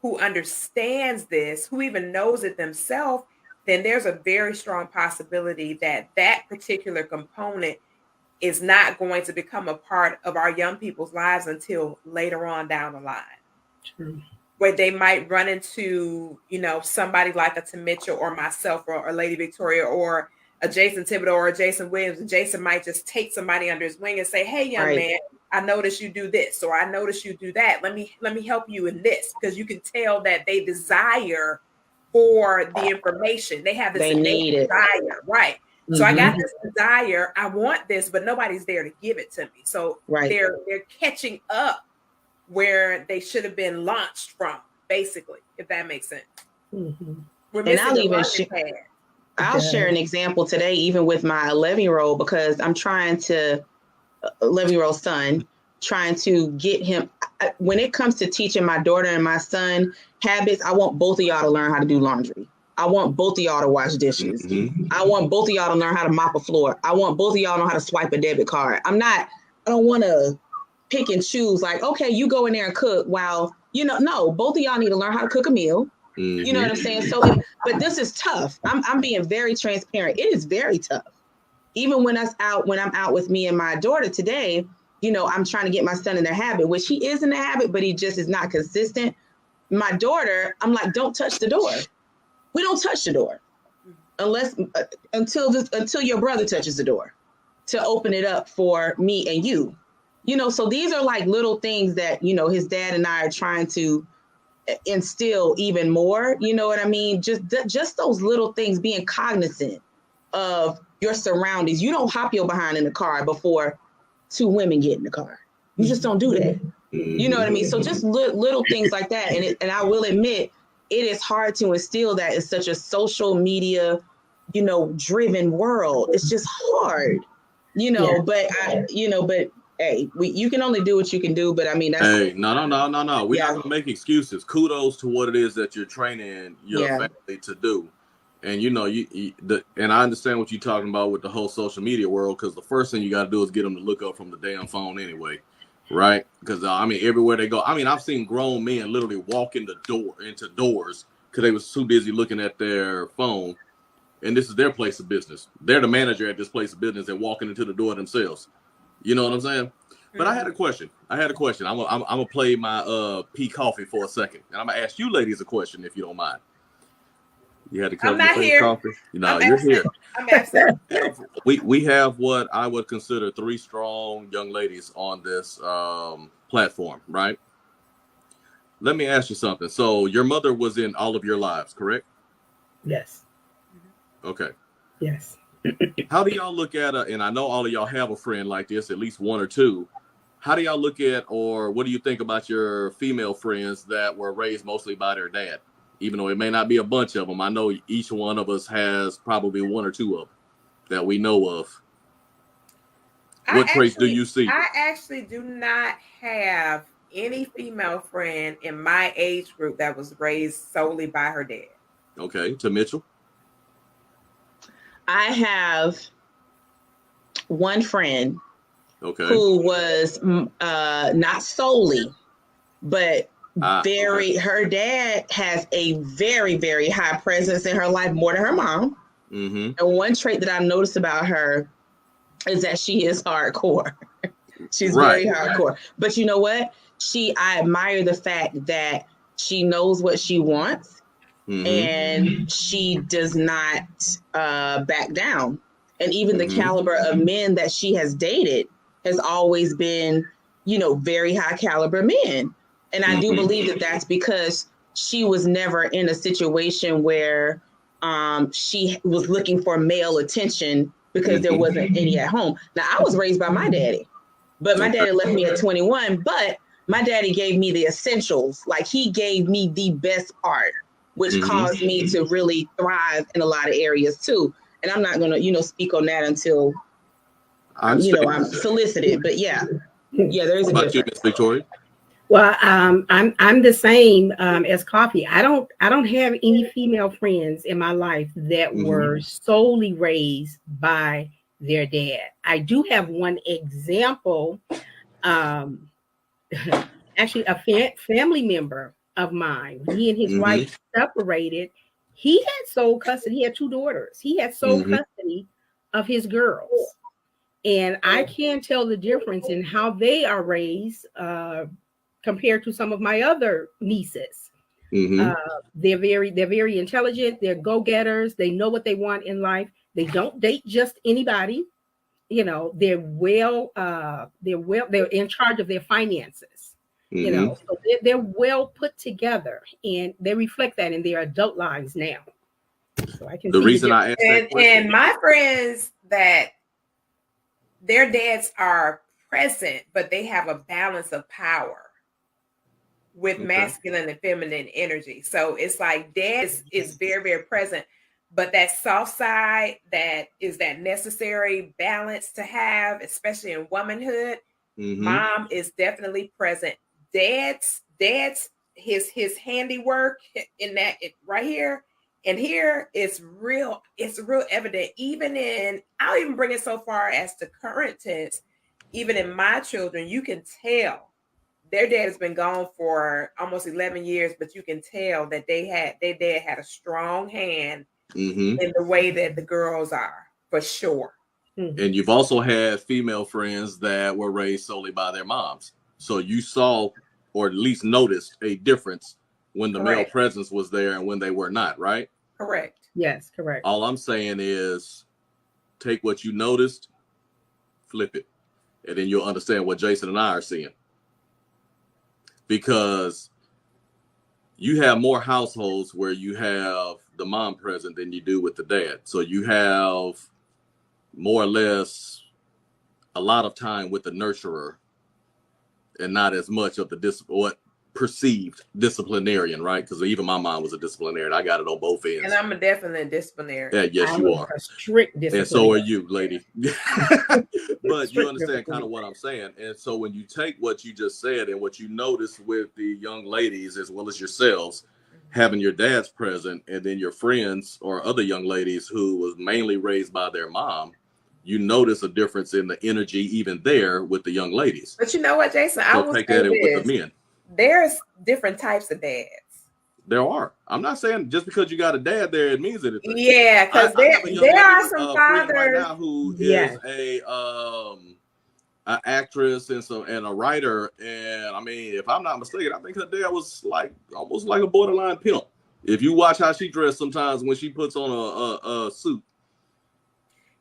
who understands this, who even knows it themselves, then there's a very strong possibility that that particular component is not going to become a part of our young people's lives until later on down the line. True. Where they might run into, somebody like a Tim Mitchell or myself or Lady Victoria or a Jason Thibodeau or a Jason Williams. And Jason might just take somebody under his wing and say, hey, young man, I noticed you do this, or I noticed you do that. Let me help you in this, because you can tell that they desire for the information. They have this innate desire, right? So I got this desire, I want this, but nobody's there to give it to me. So they're catching up where they should have been launched from, basically, if that makes sense. And I'll share an example today, even with my 11-year-old, because I'm trying to 11-year-old son, trying to get him, when it comes to teaching my daughter and my son habits, I want both of y'all to learn how to do laundry. I want both of y'all to wash dishes. I want both of y'all to learn how to mop a floor. I want both of y'all to know how to swipe a debit card. I don't want to pick and choose like, okay, you go in there and cook while, no, both of y'all need to learn how to cook a meal. You know what I'm saying? So, but this is tough. I'm being very transparent. It is very tough. Even when I'm out with me and my daughter today, I'm trying to get my son in the habit, which he is in the habit, but he just is not consistent. My daughter, I'm like, don't touch the door. We don't touch the door until your brother touches the door to open it up for me and you. You know, so these are like little things that, you know, his dad and I are trying to instill even more. You know what I mean? Just those little things, being cognizant of your surroundings. You don't hop your behind in the car before two women get in the car. You just don't do that. You know what I mean? So just little things like that. And I will admit, it is hard to instill that in such a social media, you know, driven world. It's just hard, you know, but hey, you can only do what you can do. But I mean, that's, hey, no. We're not gonna make excuses. Kudos to what it is that you're training your family to do. And you know, and I understand what you're talking about with the whole social media world, because the first thing you got to do is get them to look up from the damn phone anyway, right? Because I mean, everywhere they go, I mean, I've seen grown men literally walk into doors because they was too busy looking at their phone, and this is their place of business. They're the manager at this place of business and walking into the door themselves. You know what I'm saying? But I had a question. I'm gonna play my P Koffe for a second, and I'm gonna ask you ladies a question if you don't mind. You had to come. I'm not here. Koffe. No, you're here. I'm absent. We have what I would consider 3 strong young ladies on this platform, right? Let me ask you something. So your mother was in all of your lives, correct? Yes. Okay. Yes. How do y'all look at and I know all of y'all have a friend like this, at least one or two. How do y'all look at, or what do you think about your female friends that were raised mostly by their dad? Even though it may not be a bunch of them, I know each one of us has probably 1 or 2 of them that we know of. What traits do you see? I actually do not have any female friend in my age group that was raised solely by her dad. Okay, to Mitchell. I have one friend who was not solely, but her dad has a very, very high presence in her life, more than her mom. Mm-hmm. And one trait that I've noticed about her is that she is hardcore. She's very hardcore. But you know what? I admire the fact that she knows what she wants, and she does not back down. And even the caliber of men that she has dated has always been, you know, very high caliber men. And I do believe that that's because she was never in a situation where she was looking for male attention because there wasn't any at home. Now, I was raised by my daddy, but my daddy left me at 21. But my daddy gave me the essentials. Like, he gave me the best part, which caused me to really thrive in a lot of areas too. And I'm not going to, you know, speak on that until, I'm solicited. But yeah, there's a difference. About you, Miss Victoria? Well, I'm the same as Koffe. I don't have any female friends in my life that were solely raised by their dad. I do have one example. Actually, a family member of mine. When he and his wife separated, he had sole custody. He had 2 daughters. He had sole custody of his girls, and I can tell the difference in how they are raised. Compared to some of my other nieces. They're very intelligent. They're go-getters. They know what they want in life. They don't date just anybody. You know, they're in charge of their finances. You know, so they're well put together, and they reflect that in their adult lives now. So I can the reason I asked that question. And my friends that their dads are present, but they have a balance of power with masculine and feminine energy. So it's like dad is very, very present, but that soft side that is that necessary balance to have, especially in womanhood. Mom is definitely present. Dad's his handiwork in that right here and here is real. It's real evident. Even in, I'll even bring it so far as to current tense. Even in my children, you can tell. Their dad has been gone for almost 11 years, but you can tell that their dad had a strong hand in the way that the girls are, for sure. And you've also had female friends that were raised solely by their moms. So you saw, or at least noticed, a difference when the male presence was there and when they were not, right? Correct. Yes, correct. All I'm saying is take what you noticed, flip it. and then you'll understand what Jason and I are seeing. Because you have more households where you have the mom present than you do with the dad. So you have more or less a lot of time with the nurturer and not as much of the what perceived disciplinarian, right? Because even my mom was a disciplinarian. I got it on both ends. And I'm a definite disciplinarian. Yeah, yes, you are. A strict disciplinarian. And so are you, lady. But you understand kind of what I'm saying. And so when you take what you just said and what you notice with the young ladies as well as yourselves, having your dads present and then your friends or other young ladies who was mainly raised by their mom, you notice a difference in the energy even there with the young ladies. But you know what, Jason? I will take that with the men. There's different types of dads. There are. I'm not saying just because you got a dad there, it means anything. Yeah, because there are some fathers right now who is an actress and a writer, and I mean, if I'm not mistaken, I think her dad was like almost like a borderline pimp. If you watch how she dressed sometimes when she puts on a suit.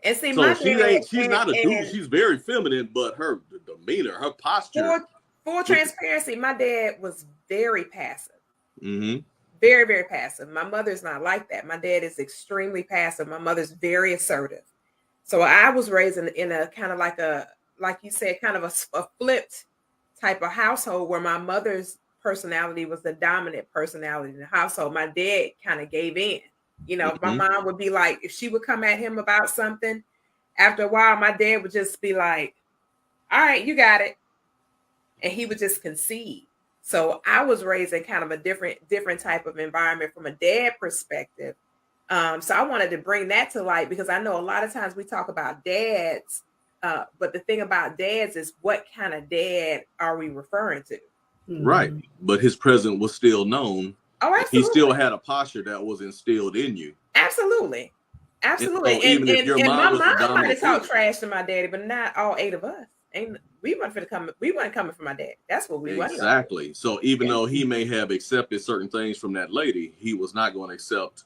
And see, so she's not a dude. She's very feminine, but her demeanor, her posture. For transparency, my dad was very passive. Mm-hmm. Very, very passive. My mother's not like that. My dad is extremely passive. My mother's very assertive. So I was raised in a kind of like you said, kind of a flipped type of household where my mother's personality was the dominant personality in the household. My dad kind of gave in. You know, my mom would be like, if she would come at him about something, after a while, my dad would just be like, all right, you got it. And he would just concede. So I was raised in kind of a different type of environment from a dad perspective. So I wanted to bring that to light because I know a lot of times we talk about dads, but the thing about dads is what kind of dad are we referring to? Right. But his presence was still known. Oh, absolutely. He still had a posture that was instilled in you. Absolutely. Absolutely. And my mom might have talked trash to my daddy, but not all 8 of us. We weren't coming from my dad. That's what we wanted. Exactly. So even though he may have accepted certain things from that lady, he was not going to accept.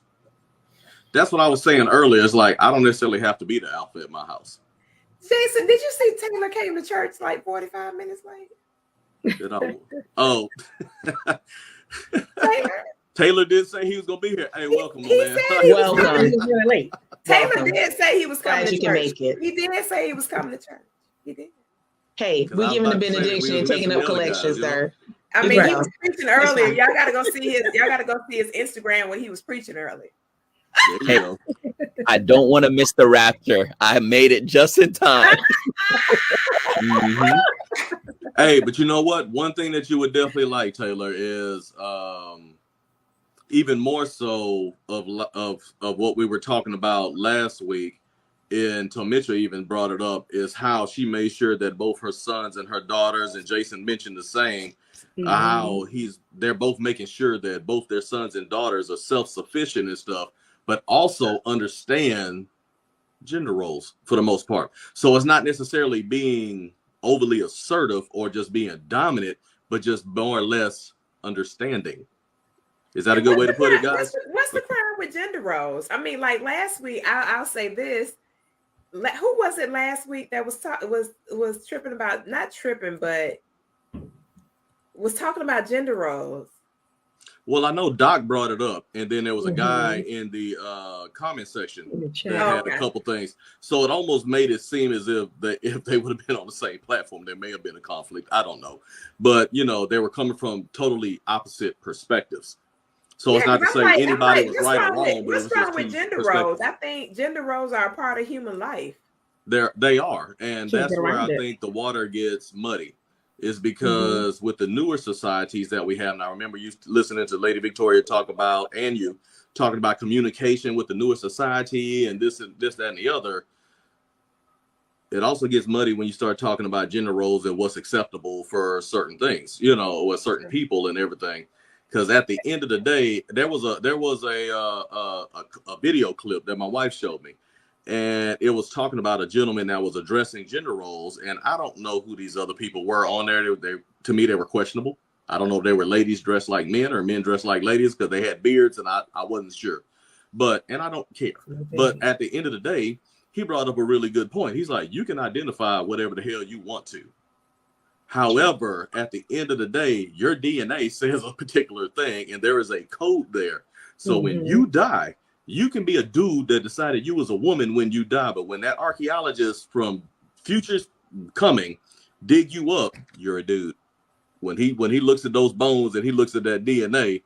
That's what I was saying earlier. It's like, I don't necessarily have to be the alpha at my house. Jason, did you see Taylor came to church like 45 minutes late? Did I? Oh. Taylor. Taylor did say he was going to be here. Hey, welcome, man. Welcome. He was really late. Taylor did say he was coming to church. Can make it. He did say he was coming to church. He did. Hey, we giving the benediction and taking up collections, sir. I mean, he was preaching earlier. Y'all gotta go see his Instagram when he was preaching earlier. Hey, I don't want to miss the rapture. I made it just in time. Hey, but you know what? One thing that you would definitely like, Taylor, is even more so of what we were talking about last week. And Tomicha even brought it up, is how she made sure that both her sons and her daughters, and Jason mentioned the same, how they're both making sure that both their sons and daughters are self-sufficient and stuff, but also understand gender roles for the most part. So it's not necessarily being overly assertive or just being dominant, but just more or less understanding. Is that a good way to put it, guys? What's the crime with gender roles? I mean, like last week, I'll say this. Who was it last week that was tripping about, not tripping, but was talking about gender roles? Well, I know Doc brought it up, and then there was a guy in the comment section that had a couple things. So it almost made it seem as if they would have been on the same platform, there may have been a conflict. I don't know. But, you know, they were coming from totally opposite perspectives. So it's not to say anybody was right or wrong, but what's wrong with gender roles? I think gender roles are a part of human life. They are, and that's where I think the water gets muddy, is because with the newer societies that we have now. I remember you listening to Lady Victoria talk about, and you talking about communication with the newer society and this, that, and the other. It also gets muddy when you start talking about gender roles and what's acceptable for certain things, you know, with certain people and everything. Because at the end of the day, there was a video clip that my wife showed me, and it was talking about a gentleman that was addressing gender roles. And I don't know who these other people were on there. To me, they were questionable. I don't know if they were ladies dressed like men or men dressed like ladies because they had beards, and I wasn't sure. And I don't care. But at the end of the day, he brought up a really good point. He's like, you can identify whatever the hell you want to. However, at the end of the day, your DNA says a particular thing, and there is a code there. So when you die, you can be a dude that decided you was a woman when you die, but when that archaeologist from Future's Coming dig you up, you're a dude. When he looks at those bones and he looks at that DNA.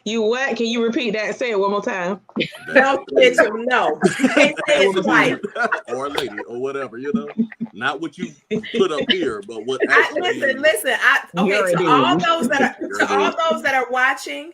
You what? Can you repeat that? Say it one more time. No, Mitchell, no. You can't say it twice. Or a lady, or whatever, you know. Not what you put up here, but what actually. Listen. To all those that are watching,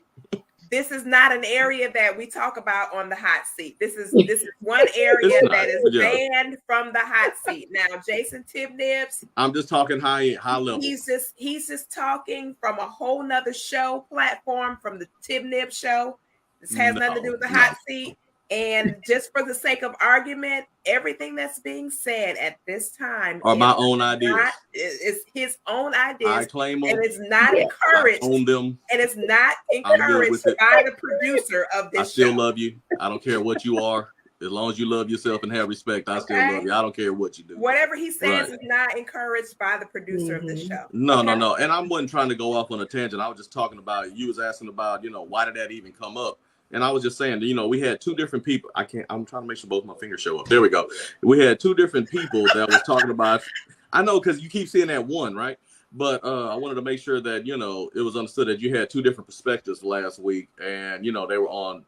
this is not an area that we talk about on the hot seat. This is one area that is banned from the hot seat. Now, Jason Tibnibs, I'm just talking high level. He's just talking from a whole nother show platform, from the Tibnibs show. This has nothing to do with the hot seat. And just for the sake of argument, everything that's being said at this time are my own ideas. It's his own ideas. I claim them. And it's not encouraged. I own them. And it's not encouraged by the producer of this show. I still love you. I don't care what you are. As long as you love yourself and have respect, I still love you. I don't care what you do. Whatever he says is not encouraged by the producer of this show. No. And I wasn't trying to go off on a tangent. I was just talking about, you was asking about, why did that even come up? And I was just saying, we had two different people. I'm trying to make sure both my fingers show up. There we go. We had two different people that was talking about, I know, because you keep seeing that one, right? But I wanted to make sure that, it was understood that you had two different perspectives last week, and, they were on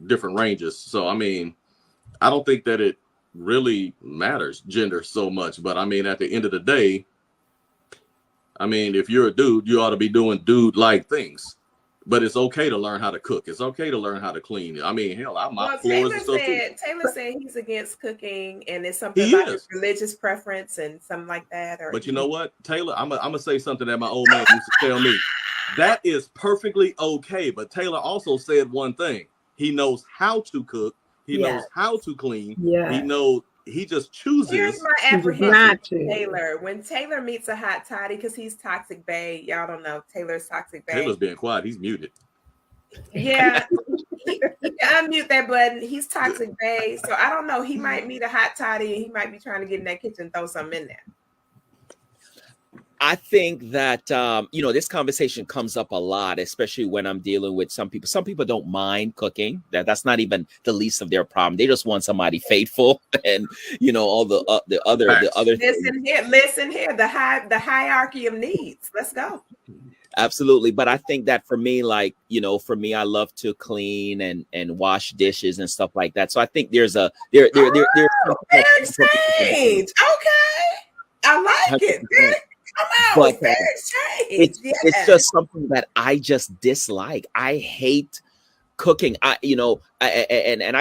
different ranges. So, I mean, I don't think that it really matters gender so much. But, I mean, at the end of the day, I mean, if you're a dude, you ought to be doing dude-like things. But it's okay to learn how to cook. It's okay to learn how to clean. I mean, hell, I mop floors and stuff too. Taylor said he's against cooking, and it's something about his religious preference and something like that. But you know what, Taylor, I'm gonna say something that my old man used to tell me. That is perfectly okay. But Taylor also said one thing. He knows how to cook. He knows how to clean. Yeah. He just chooses. Here's my apprehension, Taylor. When Taylor meets a hot toddy, because he's Toxic Bae, y'all don't know Taylor's Toxic Bae. Taylor's being quiet. He's muted. Yeah, he unmute that button. He's Toxic Bae, so I don't know. He might meet a hot toddy, and he might be trying to get in that kitchen and throw something in there. I think that, this conversation comes up a lot, especially when I'm dealing with some people. Some people don't mind cooking. That's not even the least of their problem. They just want somebody faithful and, all the other Listen here. The hierarchy of needs. Let's go. Absolutely. But I think that for me, I love to clean and wash dishes and stuff like that. So I think there's fair exchange. Okay. I like 100%. It. But it's just something that I just dislike. I hate cooking. I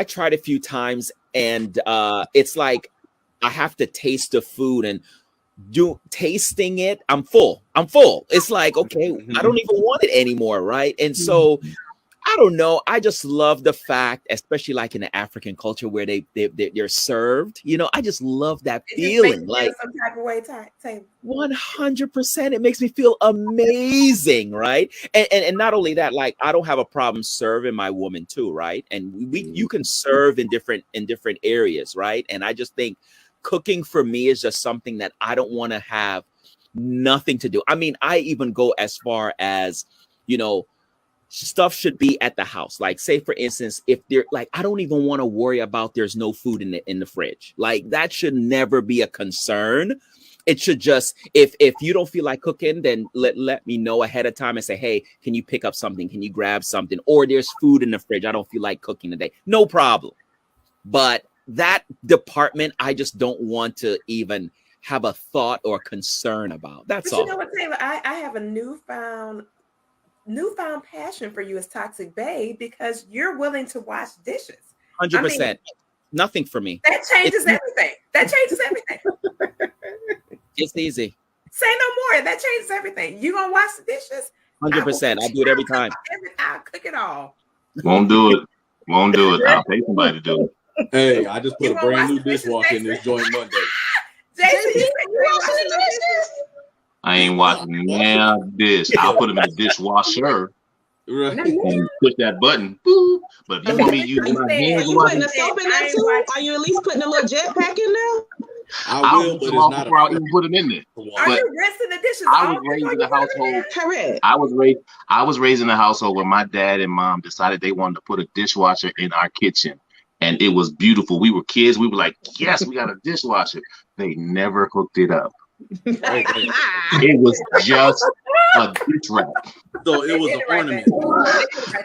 tried a few times, and it's like I have to taste the food, and tasting it, I'm full. It's like, okay, I don't even want it anymore, right? And so I don't know. I just love the fact, especially like in the African culture where they're served. I just love that feeling. Like some type of way, 100%. It makes me feel amazing, right? And not only that, like I don't have a problem serving my woman too, right? And you can serve in different areas, right? And I just think cooking for me is just something that I don't want to have nothing to do. I mean, I even go as far as, stuff should be at the house. Like, say, for instance, if they're like, I don't even want to worry about there's no food in the fridge. Like, that should never be a concern. It should just, if you don't feel like cooking, then let me know ahead of time and say, hey, can you pick up something? Can you grab something? Or there's food in the fridge. I don't feel like cooking today. No problem. But that department, I just don't want to even have a thought or concern about. That's all. You know what, Taylor? I have a newfound passion for you as Toxic Bae because you're willing to wash dishes. 100%. Nothing for me. That changes everything. It's easy. Say no more. That changes everything. You gonna wash the dishes? 100%. I do it every time. I'll cook it all. Won't do it. I'll pay somebody to do it. Hey, I just put a brand new dishwasher in this joint Monday. Jason, you washing the dishes? I ain't washing now dish. I'll put them in the dishwasher. Right. And push that button. Boop. But if you want me using my hands, are you putting the soap in there too? Are you at least putting a little jetpack in there? I will, but it's not before I even put them in there. Are you rinsing the dishes? I was raised in a household. Correct. I was raised in a household where my dad and mom decided they wanted to put a dishwasher in our kitchen, and it was beautiful. We were kids. We were like, yes, we got a dishwasher. They never hooked it up. It was just a dish rack. So it was an ornament.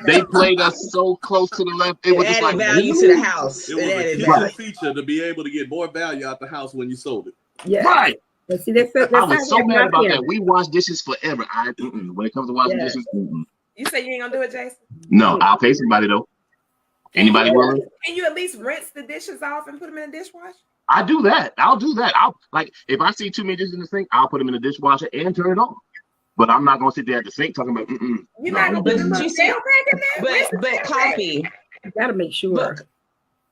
They played us so close to the left. It was just like value to the house. It was a key feature to be able to get more value out the house when you sold it. Yeah. Right. But see, that's I was so mad about that. We wash dishes forever. When it comes to washing dishes, You say you ain't gonna do it, Jason? No, I'll pay somebody though. Anybody willing? Can you at least rinse the dishes off and put them in a dishwasher? I do that. I'll do that. I'll like if I see too many dishes in the sink, I'll put them in the dishwasher and turn it on. But I'm not gonna sit there at the sink talking about. You're not gonna put them in but Coffee, you gotta make sure.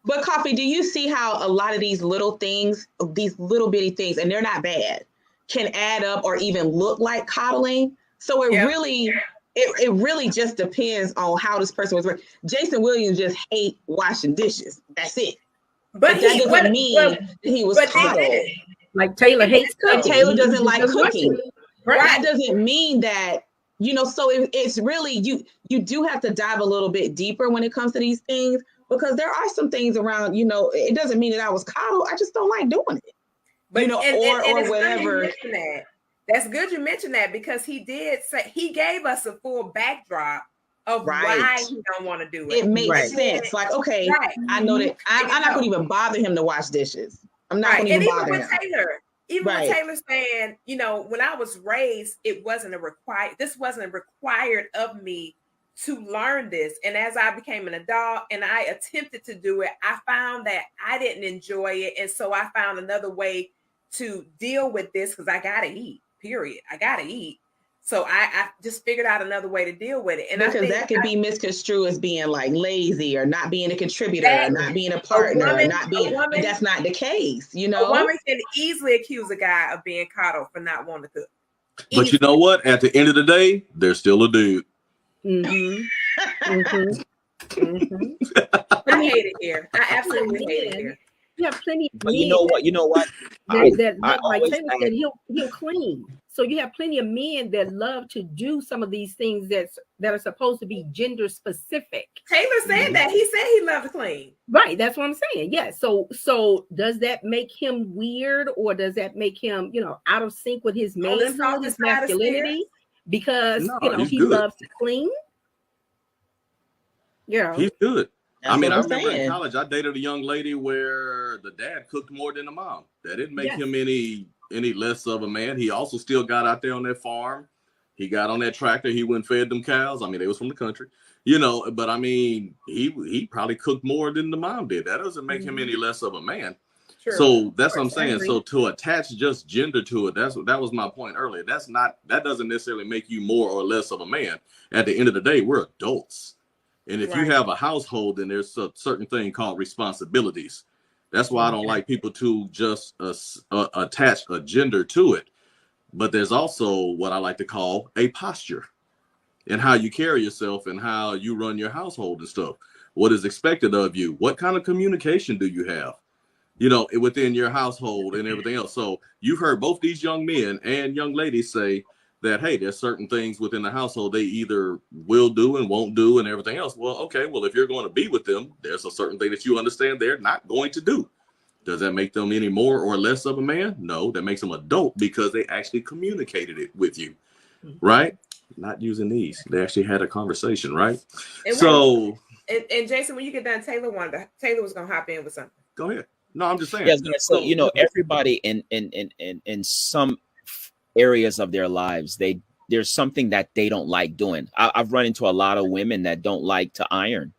But Coffee, do you see how a lot of these little things, these little bitty things, and they're not bad, can add up or even look like coddling? So it really just depends on how this person was raised. Jason Williams just hate washing dishes. That's it. But that doesn't mean he was coddled. Like Taylor hates cooking. And Taylor doesn't like cooking. Right. That doesn't mean that, so it's really, you do have to dive a little bit deeper when it comes to these things, because there are some things around, it doesn't mean that I was coddled. I just don't like doing it. But, or whatever. That's good you mentioned that, because he did say, he gave us a full backdrop of why he don't want to do it. It makes sense. Like, okay, I know that I'm not going to even bother him to wash dishes. I'm not going to even bother him. Even with Taylor saying, when I was raised, this wasn't required of me to learn this. And as I became an adult and I attempted to do it, I found that I didn't enjoy it. And so I found another way to deal with this, because I got to eat, period. I got to eat. So I just figured out another way to deal with it. And because that could be misconstrued as being like lazy or not being a contributor or not being a partner or not being, but that's not the case, A woman can easily accuse a guy of being coddled for not wanting to cook. But you know what? At the end of the day, they're still a dude. Mm-hmm. I hate it here. I absolutely hate it here. You have plenty of men. You know what? Like Taylor said, he'll clean. So you have plenty of men that love to do some of these things that are supposed to be gender specific. Taylor said that. He said he loved to clean. Right. That's what I'm saying. Yeah. So does that make him weird, or does that make him, out of sync with his manhood, his masculinity? Because he loves to clean. Yeah. He's good. That's I remember saying. in college, I dated a young lady where the dad cooked more than the mom. That didn't make him any less of a man. He also still got out there on that farm. He got on that tractor. He went and fed them cows. I mean, they was from the country, but I mean, he probably cooked more than the mom did. That doesn't make him any less of a man. Sure. So that's what I'm saying. So to attach just gender to it, that was my point earlier. That doesn't necessarily make you more or less of a man. At the end of the day, we're adults. And if you have a household, then there's a certain thing called responsibilities. That's why I don't like people to just attach a gender to it. But there's also what I like to call a posture, and how you carry yourself and how you run your household and stuff. What is expected of you? What kind of communication do you have, within your household and everything else? So you've heard both these young men and young ladies say that, hey, there's certain things within the household they either will do and won't do and everything else. Well, okay, if you're going to be with them, there's a certain thing that you understand they're not going to do. Does that make them any more or less of a man? No, that makes them adult because they actually communicated it with you, right? Not using these. They actually had a conversation, right? And Jason, when you get done, Taylor was going to hop in with something. Go ahead. No, I'm just saying. Yeah, I was going to say, everybody in some areas of their lives, there's something that they don't like doing. I've run into a lot of women that don't like to iron,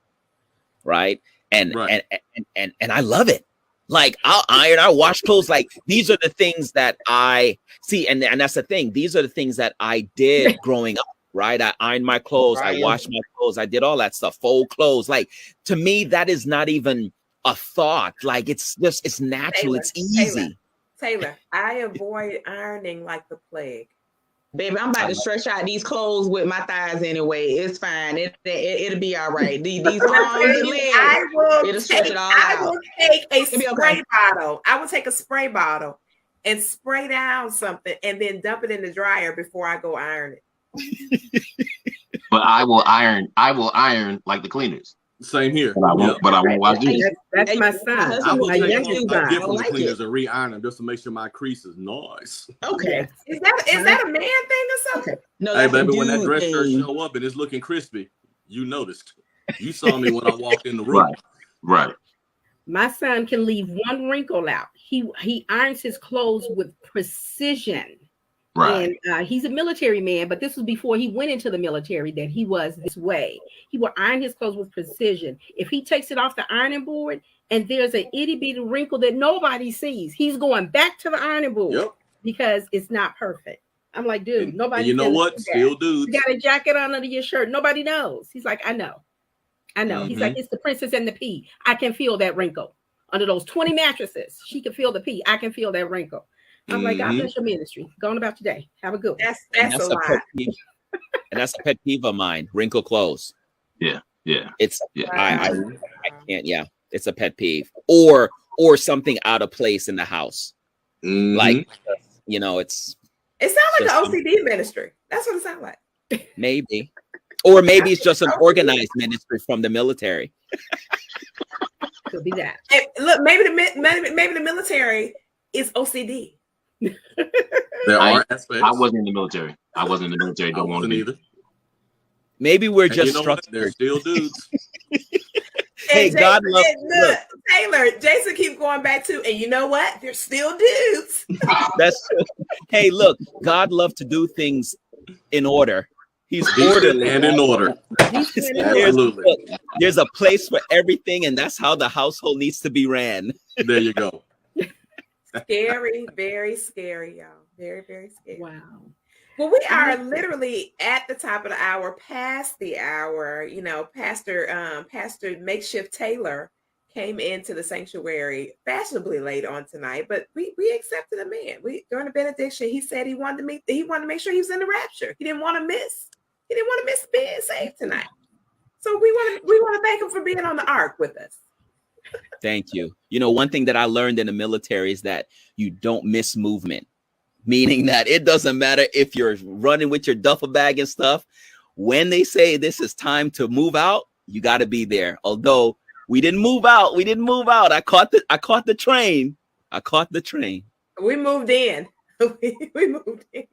right? And I love it. Like, I'll iron, I wash clothes. Like, these are the things that I see, and that's the thing. These are the things that I did growing up, right? I ironed my clothes, I washed my clothes, I did all that stuff, fold clothes. Like, to me, that is not even a thought. Like, it's natural, it's easy. Taylor, I avoid ironing like the plague. Baby, I'm about to stretch out these clothes with my thighs anyway. It's fine. It'll be all right. These arms and legs, it'll stretch it all out. I will take a spray bottle. I will take a spray bottle and spray down something and then dump it in the dryer before I go iron it. But I will iron like the cleaners. Same here. But I won't wash dishes. That's my son. I will my take youngest a dip son. in the cleaners and re-iron them just to make sure my crease is nice. Okay. Is that a man thing or something? Okay. No, hey, baby, when that dress shirt show up and it's looking crispy, you noticed. You saw me when I walked in the room. Right. My son can leave one wrinkle out. He irons his clothes with precision. Right. And he's a military man, but this was before he went into the military that he was this way. He will iron his clothes with precision. If he takes it off the ironing board and there's an itty bitty wrinkle that nobody sees, he's going back to the ironing board because it's not perfect. I'm like, dude, nobody. And you know what? Still dudes. You got a jacket on under your shirt. Nobody knows. He's like, I know. Mm-hmm. He's like, it's the princess and the pea. I can feel that wrinkle under those 20 mattresses. She can feel the pea. I can feel that wrinkle. I'm like, God bless your ministry. Go on about your day. Have a good one. That's a lot. And that's a pet peeve of mine. Wrinkle clothes. Yeah. It's I can't. Yeah, it's a pet peeve. Or something out of place in the house. Like, you know, it sounds like an OCD ministry. That's what it sounds like. Maybe, or maybe it's just an organized ministry from the military. Could be that. Hey, look, maybe the military is OCD. There are aspects. I wasn't in the military. Don't want to be either. Maybe we're just structured. They're still dudes. Hey, Jason, God love. Look, Taylor, Jason keeps going back to, and you know what? They're still dudes. That's hey, look, God loves to do things in order. He's orderly and in order. Absolutely. There's a place for everything, and that's how the household needs to be ran. There you go. Scary, very scary, y'all. Very, very scary. Wow. Well, we are literally at the top of the hour, past the hour. You know, Pastor Makeshift Taylor came into the sanctuary fashionably late on tonight, but we accepted a man. During the benediction, he said he wanted to make sure he was in the rapture. He didn't want to miss being saved tonight. So we want to thank him for being on the ark with us. Thank you. You know, one thing that I learned in the military is that you don't miss movement, meaning that it doesn't matter if you're running with your duffel bag and stuff. When they say this is time to move out, you got to be there. Although we didn't move out. I caught the train. We moved in. we moved in.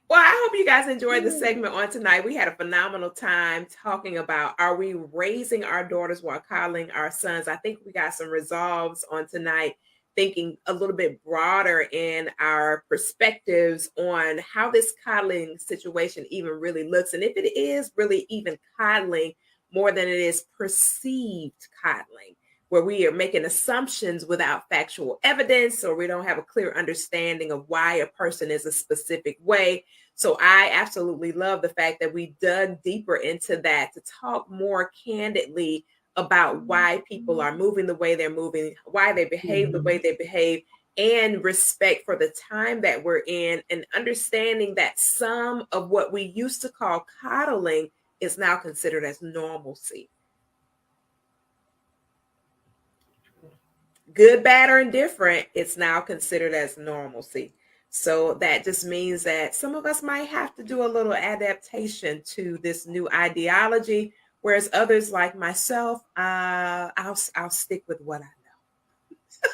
Well, I hope you guys enjoyed the segment on tonight. We had a phenomenal time talking about, are we raising our daughters while coddling our sons? I think we got some resolves on tonight, thinking a little bit broader in our perspectives on how this coddling situation even really looks. And if it is really even coddling more than it is perceived coddling, where we are making assumptions without factual evidence, or we don't have a clear understanding of why a person is a specific way. So I absolutely love the fact that we dug deeper into that to talk more candidly about why people are moving the way they're moving, why they behave the way they behave, and respect for the time that we're in, and understanding that some of what we used to call coddling is now considered as normalcy. Good, bad, or indifferent, it's now considered as normalcy. So that just means that some of us might have to do a little adaptation to this new ideology, whereas others like myself, I'll stick with what I know.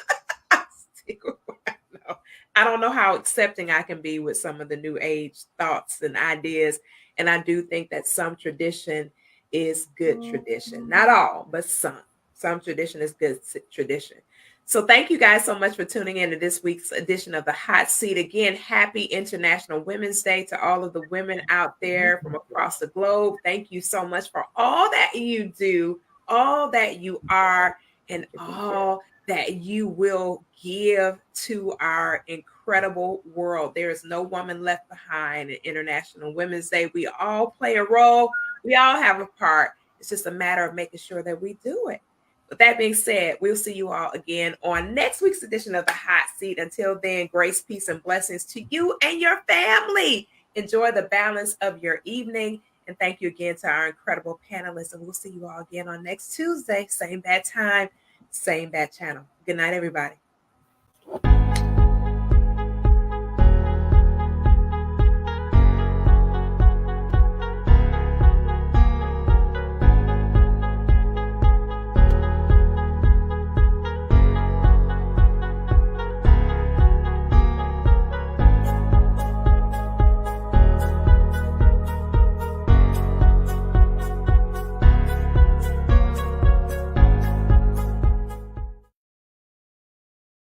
I'll stick with what I know. I don't know how accepting I can be with some of the new age thoughts and ideas. And I do think that some tradition is good tradition. Not all, but some. Some tradition is good tradition. So thank you guys so much for tuning in to this week's edition of The Hot Seat. Again, happy International Women's Day to all of the women out there from across the globe. Thank you so much for all that you do, all that you are, and all that you will give to our incredible world. There is no woman left behind in International Women's Day. We all play a role. We all have a part. It's just a matter of making sure that we do it. With that being said, we'll see you all again on next week's edition of The Hot Seat. Until then, grace, peace, and blessings to you and your family. Enjoy the balance of your evening. And thank you again to our incredible panelists. And we'll see you all again on next Tuesday. Same bad time, same bad channel. Good night, everybody.